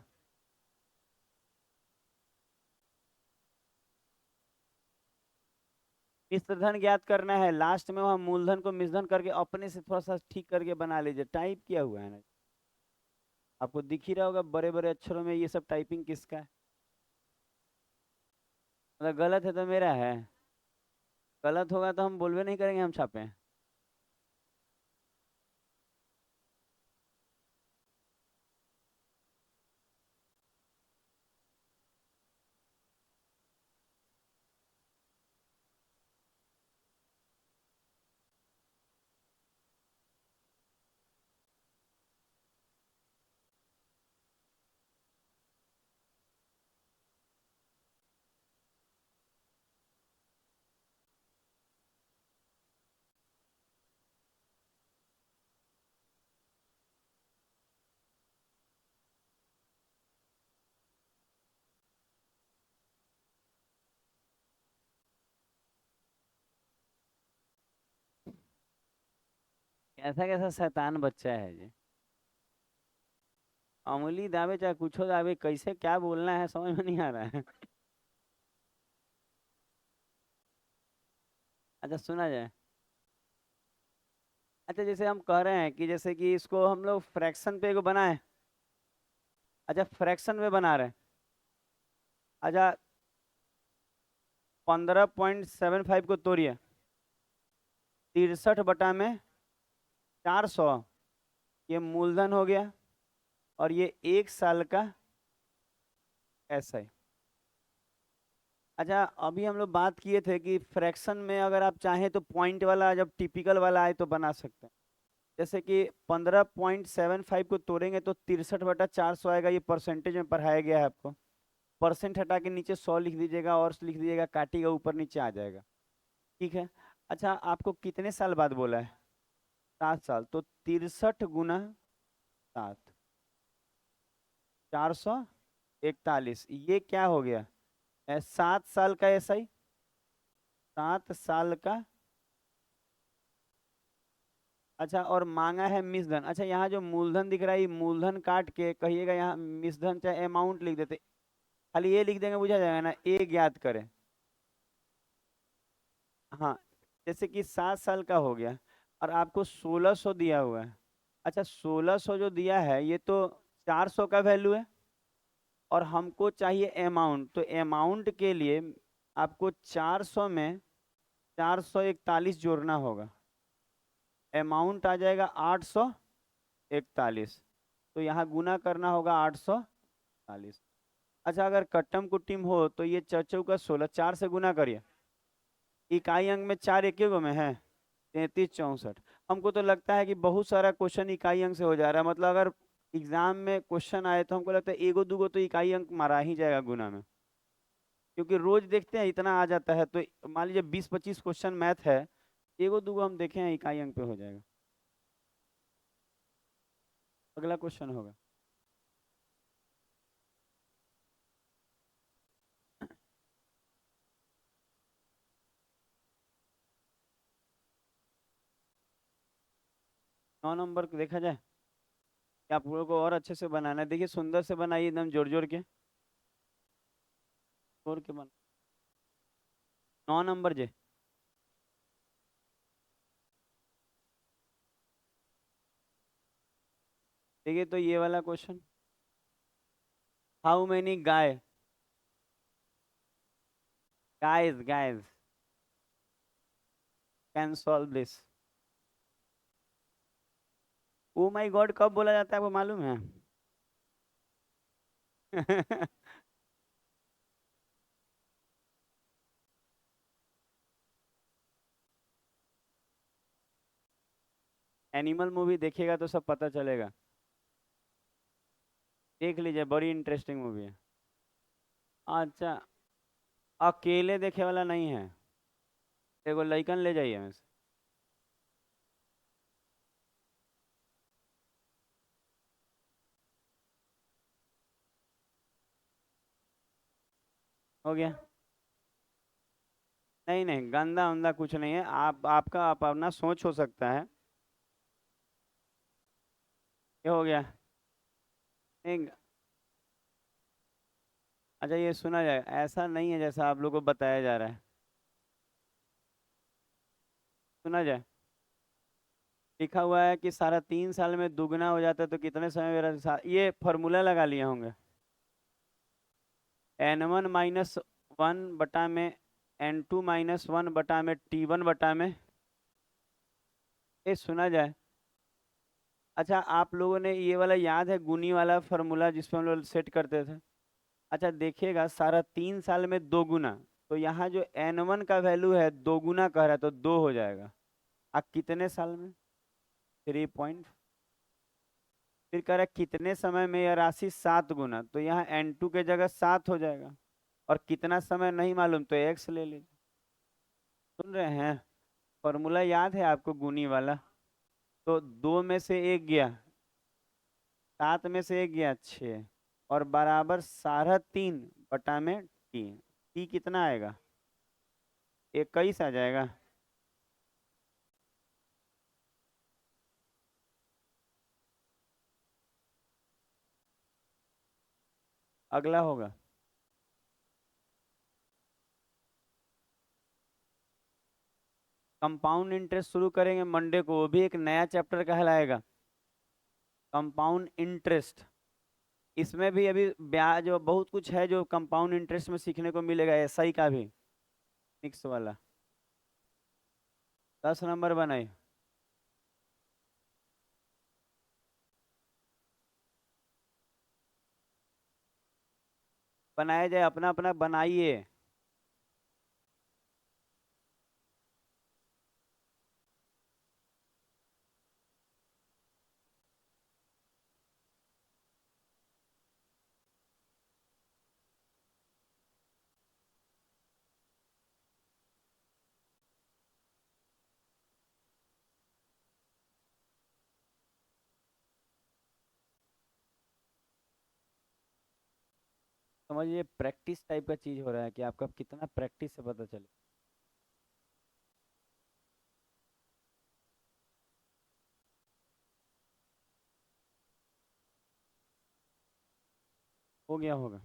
मिश्रधन ज्ञात करना है, लास्ट में वह मूलधन को मिश्रधन करके अपने से थोड़ा सा ठीक करके बना लीजिए, टाइप किया हुआ है ना। आपको दिख ही रहा होगा बड़े बड़े अक्षरों में, ये सब टाइपिंग किसका है। मतलब गलत है तो मेरा है। गलत होगा तो हम बोलवे नहीं करेंगे, हम छापे। कैसा कैसा शैतान बच्चा है जी। अमूली दावे चाहे कुछ हो दावे, कैसे क्या बोलना है समझ में नहीं आ रहा है। अच्छा सुना जाए। अच्छा जैसे हम कह रहे हैं कि जैसे कि इसको हम लोग फ्रैक्शन पे को बनाए। अच्छा फ्रैक्शन में बना रहे हैं। अच्छा 15.75 को तोड़िए, 63/400, ये मूलधन हो गया, और ये 1 साल का ऐसा ही। अच्छा अभी हम लोग बात किए थे कि फ्रैक्शन में अगर आप चाहें तो पॉइंट वाला, जब टिपिकल वाला आए तो बना सकते हैं। जैसे कि 15.75 को तोड़ेंगे तो 63/400 आएगा, ये परसेंटेज में पढ़ाया गया है आपको। परसेंट हटा के नीचे 100 लिख दीजिएगा, और लिख दीजिएगा, काटिएगा, ऊपर नीचे आ जाएगा। ठीक है। अच्छा आपको कितने साल बाद बोला है? 7 साल, तो 63 गुना 7, 441। ये क्या हो गया? 7 साल का ऐसा ही, 7 साल का। अच्छा और मांगा है मिसधन। अच्छा यहाँ जो मूलधन दिख रहा है, ये मूलधन काट के कहिएगा यहाँ मिसधन चाहे अमाउंट लिख देते, खाली ये लिख देंगे, बुझा जाएगा ना, एक याद करें। हाँ। जैसे कि 7 साल का हो गया, और आपको 1600 दिया हुआ है, अच्छा 1600 जो दिया है ये तो 400 का वैल्यू है, और हमको चाहिए अमाउंट, तो अमाउंट के लिए आपको 400 में 441 जोड़ना होगा। अमाउंट आ जाएगा 841, तो यहाँ गुना करना होगा 840। अच्छा अगर कट्टम कुट्टिम हो तो ये चौचौ का 16 4 से गुना करिए, इकाई अंक में 4 एक गो में है 33 64। हमको तो लगता है कि बहुत सारा क्वेश्चन इकाई अंक से हो जा रहा है, मतलब अगर एग्जाम में क्वेश्चन आए तो हमको लगता है एगो दूगो तो इकाई अंक मारा ही जाएगा गुना में, क्योंकि रोज देखते हैं इतना आ जाता है, तो मान लीजिए 20 25 क्वेश्चन मैथ है, एगो दूगो हम देखे हैं इकाई अंक पे हो जाएगा। अगला क्वेश्चन होगा। नौ नंबर को देखा जाए कि आप लोगों को और अच्छे से बनाना है, देखिए सुंदर से बनाइए एकदम जोड़ जोड़ के, जोड़ के बना। 9 नंबर जे। देखिए तो ये वाला question, how many guys can solve this. Oh my God कब बोला जाता है आपको मालूम है? एनिमल मूवी देखिएगा तो सब पता चलेगा, देख लीजिए बड़ी इंटरेस्टिंग मूवी है। अच्छा अकेले देखे वाला नहीं है, एगो लइकन ले जाइए हमें से। हो गया। नहीं नहीं गंदा उंदा कुछ नहीं है, आपका आप अपना सोच हो सकता है। ये हो गया। नहीं। अच्छा ये सुना जाए, ऐसा नहीं है जैसा आप लोग को बताया जा रहा है। सुना जाए, लिखा हुआ है कि 3.5 साल में दुगना हो जाता है, तो कितने समय में ये फॉर्मूला लगा लिए होंगे। n1 - 1 बटा में n2 - 1 बटा में t1 बटा में। ये सुना जाए। अच्छा आप लोगों ने ये वाला याद है गुनी वाला फॉर्मूला जिसपे हम लोग सेट करते थे? अच्छा देखिएगा 3.5 साल में 2 गुना, तो यहाँ जो n1 का वैल्यू है 2 गुना कह रहा है, तो 2 हो जाएगा। अब कितने साल में? 3 पॉइंट। फिर कह रहा है कितने समय में यह राशि 7 गुना, तो यहाँ n2 के जगह 7 हो जाएगा, और कितना समय नहीं मालूम तो x ले लीजिए। सुन रहे हैं? फॉर्मूला याद है आपको गुनी वाला? तो 2 में से 1 गया, 7 में से 1 गया 6, और बराबर 3.5 बटा में टी कितना आएगा? 21 आ जाएगा। अगला होगा। कंपाउंड इंटरेस्ट शुरू करेंगे मंडे को, वो भी एक नया चैप्टर कहलाएगा, कंपाउंड इंटरेस्ट। इसमें भी अभी ब्याज और बहुत कुछ है जो कंपाउंड इंटरेस्ट में सीखने को मिलेगा, एसआई का भी मिक्स वाला। 10 नंबर बनाए। बनाया जाए, अपना अपना बनाइए। समझिए प्रैक्टिस टाइप का चीज हो रहा है कि आपका कितना प्रैक्टिस से पता चले। हो गया होगा।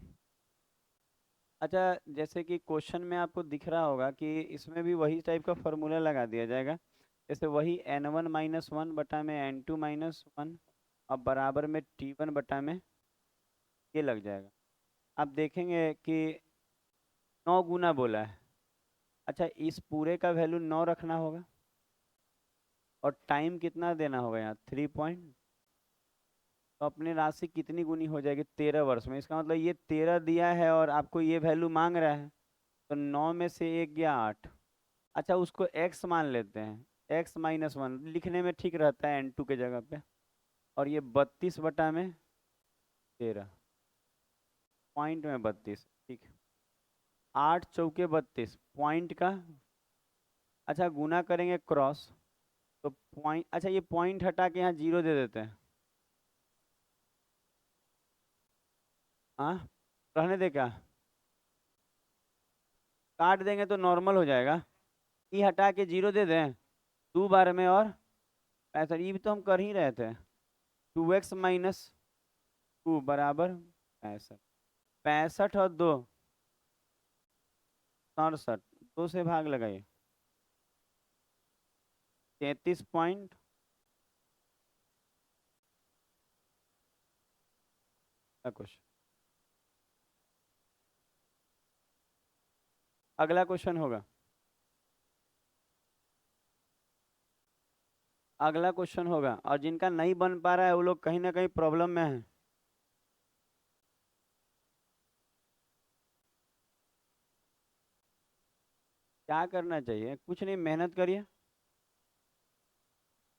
अच्छा जैसे कि क्वेश्चन में आपको दिख रहा होगा कि इसमें भी वही टाइप का फॉर्मूला लगा दिया जाएगा, जैसे वही n1 - 1 बटा में n2 - 1 अब बराबर में t1 बटा में ये लग जाएगा। आप देखेंगे कि 9 गुना बोला है। अच्छा, इस पूरे का वैल्यू 9 रखना होगा और टाइम कितना देना होगा यहाँ 3 पॉइंट। तो अपनी राशि कितनी गुनी हो जाएगी 13 वर्ष में। इसका मतलब ये 13 दिया है और आपको ये वैल्यू मांग रहा है, तो 9 में से 1 गया 8। अच्छा, उसको x मान लेते हैं, x - 1 लिखने में ठीक रहता है n2 के जगह पे। और ये 32 बटा में 13, पॉइंट में 32, ठीक है। 8 × 4 = 32 पॉइंट का। अच्छा, गुना करेंगे क्रॉस, तो पॉइंट, अच्छा ये पॉइंट हटा के यहाँ 0 दे देते हैं। हाँ, रहने दे क्या, काट देंगे तो नॉर्मल हो जाएगा। ई हटा के 0 दे दें 2 बार में, और ऐसा ये भी तो हम कर ही रहे थे। 2x - 2 बराबर 65। 65 और 2 67, 2 से भाग लगाइए 33 पॉइंट। कुछ अगला क्वेश्चन होगा, अगला क्वेश्चन होगा। और जिनका नहीं बन पा रहा है वो लोग कहीं ना कहीं प्रॉब्लम में है। क्या करना चाहिए, कुछ नहीं, मेहनत करिए,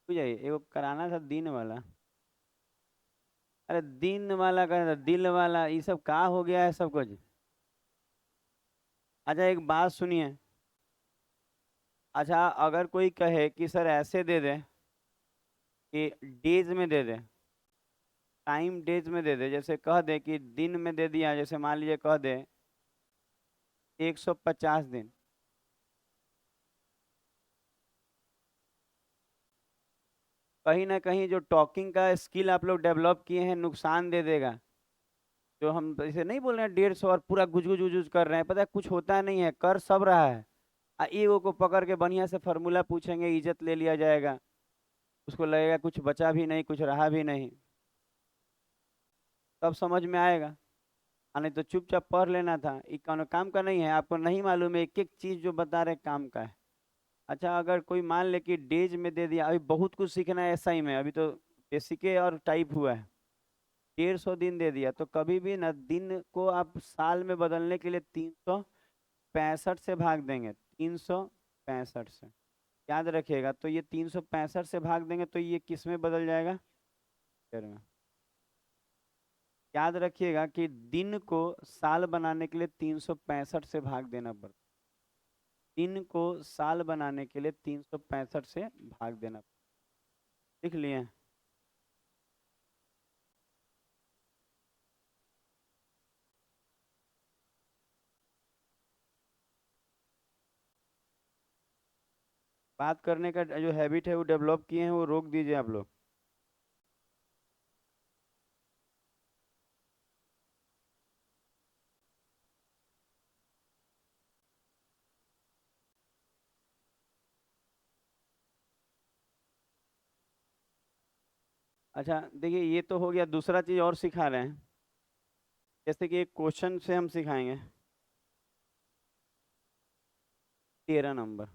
हो जाइए। एगो कराना था दिन वाला। अरे दिन वाला करना था, दिल वाला, ये सब का हो गया है सब कुछ। अच्छा एक बात सुनिए। अच्छा, अगर कोई कहे कि सर ऐसे दे दे कि डेज में दे दे, टाइम डेज में दे दे, जैसे कह दे कि दिन में दे दिया, जैसे मान लीजिए कह दे 150 दिन। कहीं ना कहीं जो टॉकिंग का स्किल आप लोग डेवलप किए हैं नुकसान दे देगा। जो हम इसे नहीं बोल रहे हैं 150 और पूरा गुज गुज गुज गुज कर रहे हैं, पता है कुछ होता नहीं है, कर सब रहा है। ईगो को पकड़ के बढ़िया से फार्मूला पूछेंगे, इज्जत ले लिया जाएगा, उसको लगेगा कुछ बचा भी नहीं, कुछ रहा भी नहीं। तब समझ में आएगा। नहीं तो चुपचाप पढ़ लेना था, ये कौन काम का नहीं है, आपको नहीं मालूम है एक एक चीज जो बता रहे काम का है। अच्छा, अगर कोई मान ले कि डेज में दे दिया, अभी बहुत कुछ सीखना है एसआई में, अभी तो बेसिक और टाइप हुआ है। 150 दिन दे दिया, तो कभी भी ना दिन को आप साल में बदलने के लिए 365 से भाग देंगे, 365 से। याद रखिएगा, तो ये 365 से भाग देंगे तो ये किस में बदल जाएगा, ईयर में। याद रखिएगा कि दिन को साल बनाने के लिए 365 से भाग देना पड़ता। दिन को साल बनाने के लिए 365 से भाग देना पड़ता। लिख लिए। बात करने का जो हैबिट है वो डेवलप किए हैं, वो रोक दीजिए आप लोग। अच्छा देखिए, ये तो हो गया, दूसरा चीज और सिखा रहे हैं। जैसे कि एक क्वेश्चन से हम सिखाएंगे 13 नंबर।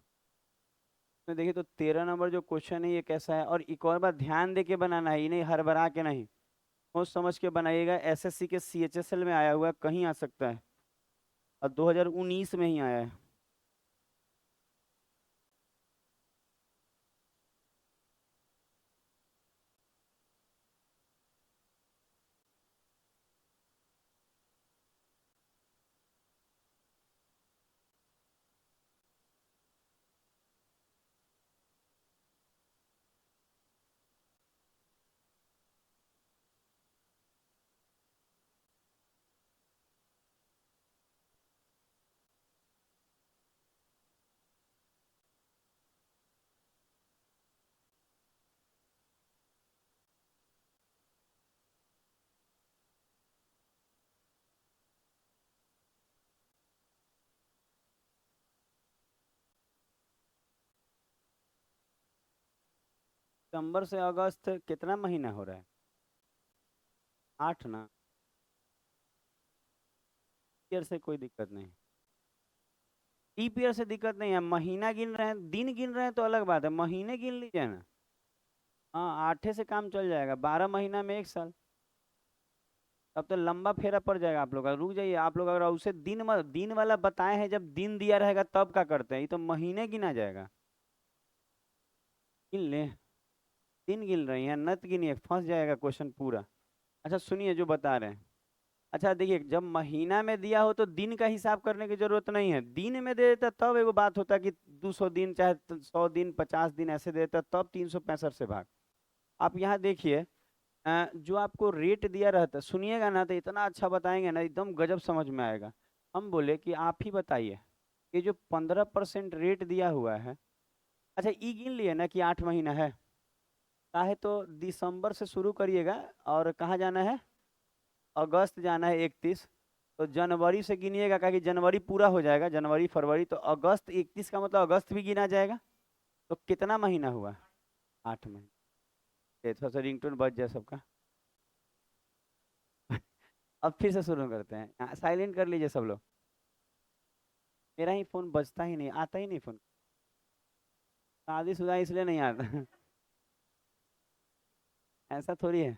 तो देखिए, तो 13 नंबर जो क्वेश्चन है ये कैसा है, और एक और बात ध्यान दे के बनाना है, ये नहीं हड़बड़ा के नहीं, सोच समझ के बनाइएगा। एसएससी के सीएचएसएल में आया हुआ है, कहीं आ सकता है, और 2019 में ही आया है। सितंबर से अगस्त कितना महीना हो रहा है? 8 ना। ईयर से कोई दिक्कत नहीं। लीप ईयर से दिक्कत नहीं है, महीना गिन रहे हैं, दिन गिन रहे हैं तो अलग बात है, महीने गिन लीजिए ना। हाँ, 8 से काम चल जाएगा, 12 महीना में 1 साल। तब तो लंबा फेरा पड़ जाएगा आप लोग का। रुक जाइए, आप लोग अगर उसे दिन वाला बताए हैं, जब दिन दिया रहेगा तब क्या करते हैं, ये तो महीने गिना जाएगा। गिन ले। दिन गिन रही हैं, नत गिनिए, फंस जाएगा क्वेश्चन पूरा। अच्छा सुनिए जो बता रहे हैं। अच्छा देखिए, जब महीना में दिया हो तो दिन का हिसाब करने की जरूरत नहीं है, दिन में दे देता तब एगो बात होता कि 200 दिन, चाहे 100 दिन, 50 दिन ऐसे दे देता तब 365 से भाग। आप यहाँ देखिए, जो आपको रेट दिया रहता है, सुनिएगा ना तो इतना अच्छा बताएंगे ना, एकदम गजब समझ में आएगा। हम बोले कि आप ही बताइए, ये जो 15% रेट दिया हुआ है, अच्छा ई गिन लिए ना कि 8 महीना है, चाहे तो दिसंबर से शुरू करिएगा और कहाँ जाना है, अगस्त जाना है 31, तो जनवरी से गिनिएगा, कि जनवरी पूरा हो जाएगा, जनवरी फरवरी, तो अगस्त 31 का मतलब अगस्त भी गिना जाएगा। तो कितना महीना हुआ? 8 महीने। ये थोड़ा सा रिंगटोन बज जाए सबका। अब फिर से शुरू करते हैं, साइलेंट कर लीजिए सब लोग। मेरा ही फोन बजता ही नहीं, आता ही नहीं फोन। शादीशुदा इसलिए नहीं आता। ऐसा थोड़ी है।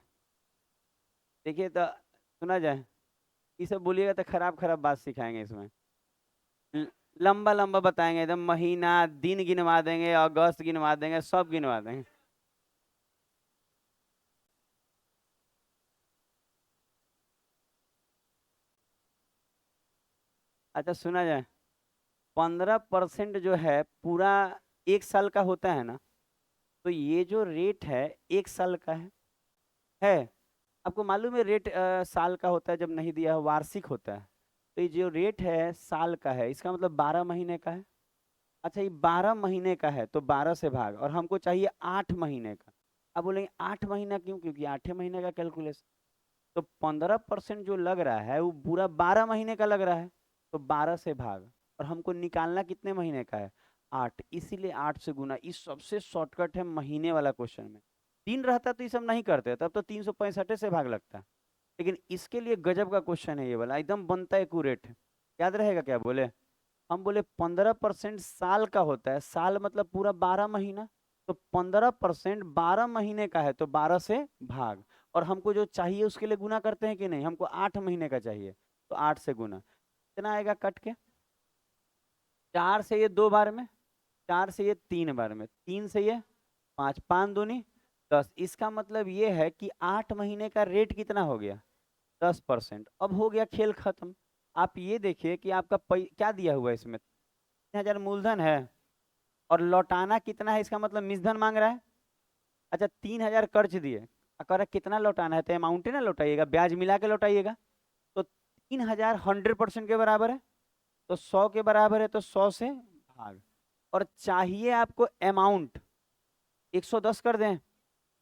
देखिए तो सुना जाए, ये सब बोलिएगा तो खराब खराब बात सिखाएंगे इसमें। ल- लंबा लंबा बताएंगे, एकदम महीना दिन गिनवा देंगे, अगस्त गिनवा देंगे, सब गिनवा देंगे। अच्छा सुना जाए, 15% जो है पूरा 1 साल का होता है ना, तो ये जो रेट है 1 साल का है। आपको मालूम है रेट साल का होता है, जब नहीं दिया है वार्षिक होता है। तो ये जो रेट है साल का है, इसका मतलब 12 महीने का है। अच्छा ये 12 महीने का है तो 12 से भाग, और हमको चाहिए 8 महीने का। अब बोलेंगे 8 महीना क्यों, क्योंकि 8 महीने का कैलकुलेशन। तो 15% जो लग रहा है वो पूरा 12 महीने का लग रहा है, तो 12 से भाग, और हमको निकालना कितने महीने का है, 8, इसीलिए 8 से गुना। इस सबसे शॉर्टकट है महीने वाला क्वेश्चन में। दिन रहता तो ये सब नहीं करते, तब तो 365 से भाग लगता। लेकिन इसके लिए गजब का क्वेश्चन है ये वाला, एकदम बनता है एक्यूरेट। याद रहेगा क्या बोले? हम बोले 15% साल का होता है, साल मतलब पूरा 12 महीना। तो 15% 12 महीने का है तो 12 से भाग, और हमको जो चाहिए उसके लिए गुना करते हैं कि नहीं, हमको 8 महीने का चाहिए, तो 8 से गुना। कितना आएगा कट के? 4 से ये 2 बार में, 4 से ये 3 बार में, 3 से ये 5, 5 दूनी 10। इसका मतलब ये है कि 8 महीने का रेट कितना हो गया, 10%। अब हो गया खेल खत्म। आप ये देखिए कि आपका क्या दिया हुआ है इसमें, 3,000 मूलधन है, और लौटाना कितना है, इसका मतलब मिसधन मांग रहा है। अच्छा 3,000 कर्ज दिए, अगर कितना लौटाना है तो अमाउंट ही ना लौटाइएगा, ब्याज मिला के लौटाइएगा। तो 3,000 100% के बराबर है, तो 100 के बराबर है, तो 100 से भाग। और चाहिए आपको अमाउंट, 110 कर दें,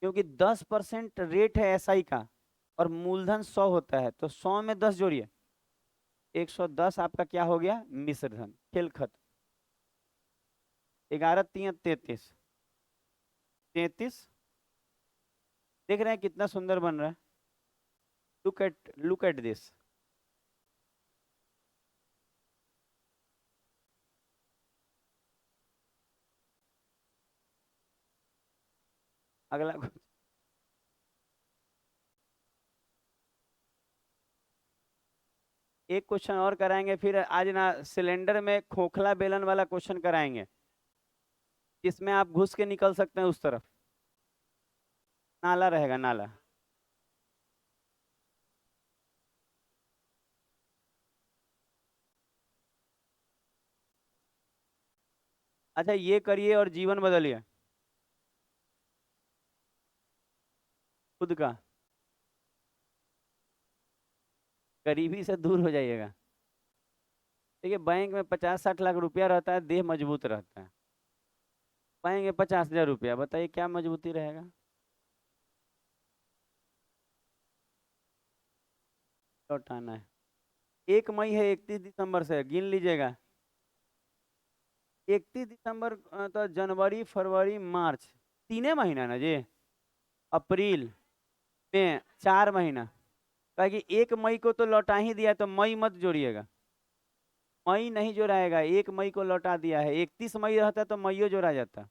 क्योंकि 10% रेट है एसआई का, और मूलधन 100 होता है, तो 100 में 10 जोड़िए, 110 आपका क्या हो गया, मिश्र धन। खेल खत्म। 11 3 33, 33। देख रहे हैं कितना सुंदर बन रहा है? Look at this. अगला एक क्वेश्चन और कराएंगे, फिर आज ना सिलेंडर में खोखला बेलन वाला क्वेश्चन कराएंगे, जिसमें आप घुस के निकल सकते हैं उस तरफ। नाला रहेगा, नाला। अच्छा ये करिए और जीवन बदलिए, खुद का। गरीबी से दूर हो जाइएगा। देखिए बैंक में 50-60 लाख रुपया रहता है, देह मजबूत रहता है। पाएंगे 50,000 रुपया, बताइए क्या मजबूती रहेगा। लौटाना है, 1 मई है, 31 दिसंबर से गिन लीजिएगा। 31 दिसंबर तो जनवरी फरवरी मार्च, तीने महीना ना जी, अप्रैल में 4 महीना, कहा कि 1 मई को तो लौटा ही दिया, तो मई मत जोड़िएगा, मई नहीं जोड़ाएगा, 1 मई को लौटा दिया है, 31 मई रहता तो मईयो जोड़ा जाता।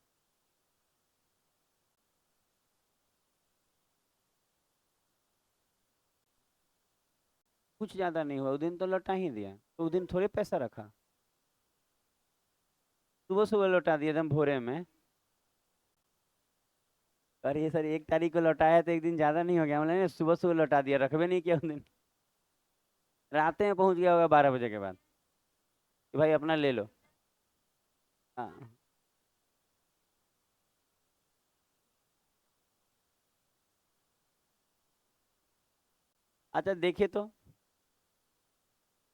कुछ ज्यादा नहीं हुआ, उस दिन तो लौटा ही दिया, तो उस दिन थोड़े पैसा रखा, सुबह सुबह लौटा दिया एकदम भोरे में। अरे सर 1 तारीख को लौटाया तो एक दिन ज्यादा नहीं हो गया, हमने सुबह सुबह लौटा दिया, रखबे नहीं किया उस दिन, रात में पहुंच गया होगा 12 बजे के बाद कि भाई अपना ले लो। हाँ। अच्छा देखिए तो,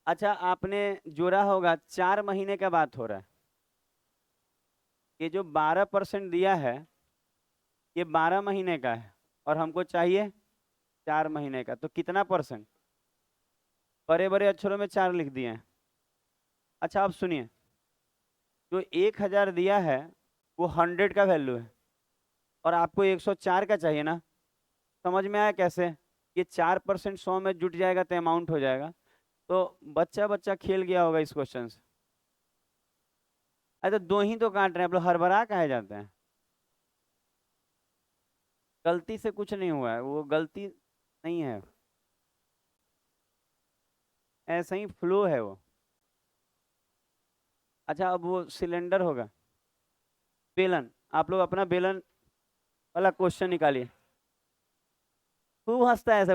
अच्छा आपने जोड़ा होगा, 4 महीने का बात हो रहा है, ये जो 12% दिया है ये 12 महीने का है, और हमको चाहिए 4 महीने का, तो कितना परसेंट, बड़े बड़े अक्षरों में 4 लिख दिए हैं। अच्छा आप सुनिए, जो 1,000 दिया है वो 100 का वैल्यू है, और आपको 104 का चाहिए ना, समझ में आया कैसे, ये 4% 100 में जुट जाएगा तो अमाउंट हो जाएगा। तो बच्चा बच्चा खेल गया होगा इस क्वेश्चन से। अरे तो दो ही तो काट रहे हैं आप लोग, हड़बड़ा काहे जाते हैं, गलती से कुछ नहीं हुआ है, वो गलती नहीं है, ऐसा ही फ्लो है वो। अच्छा अब वो सिलेंडर होगा, बेलन, आप लोग अपना बेलन वाला क्वेश्चन निकालिए, खूब हंसता है ऐसा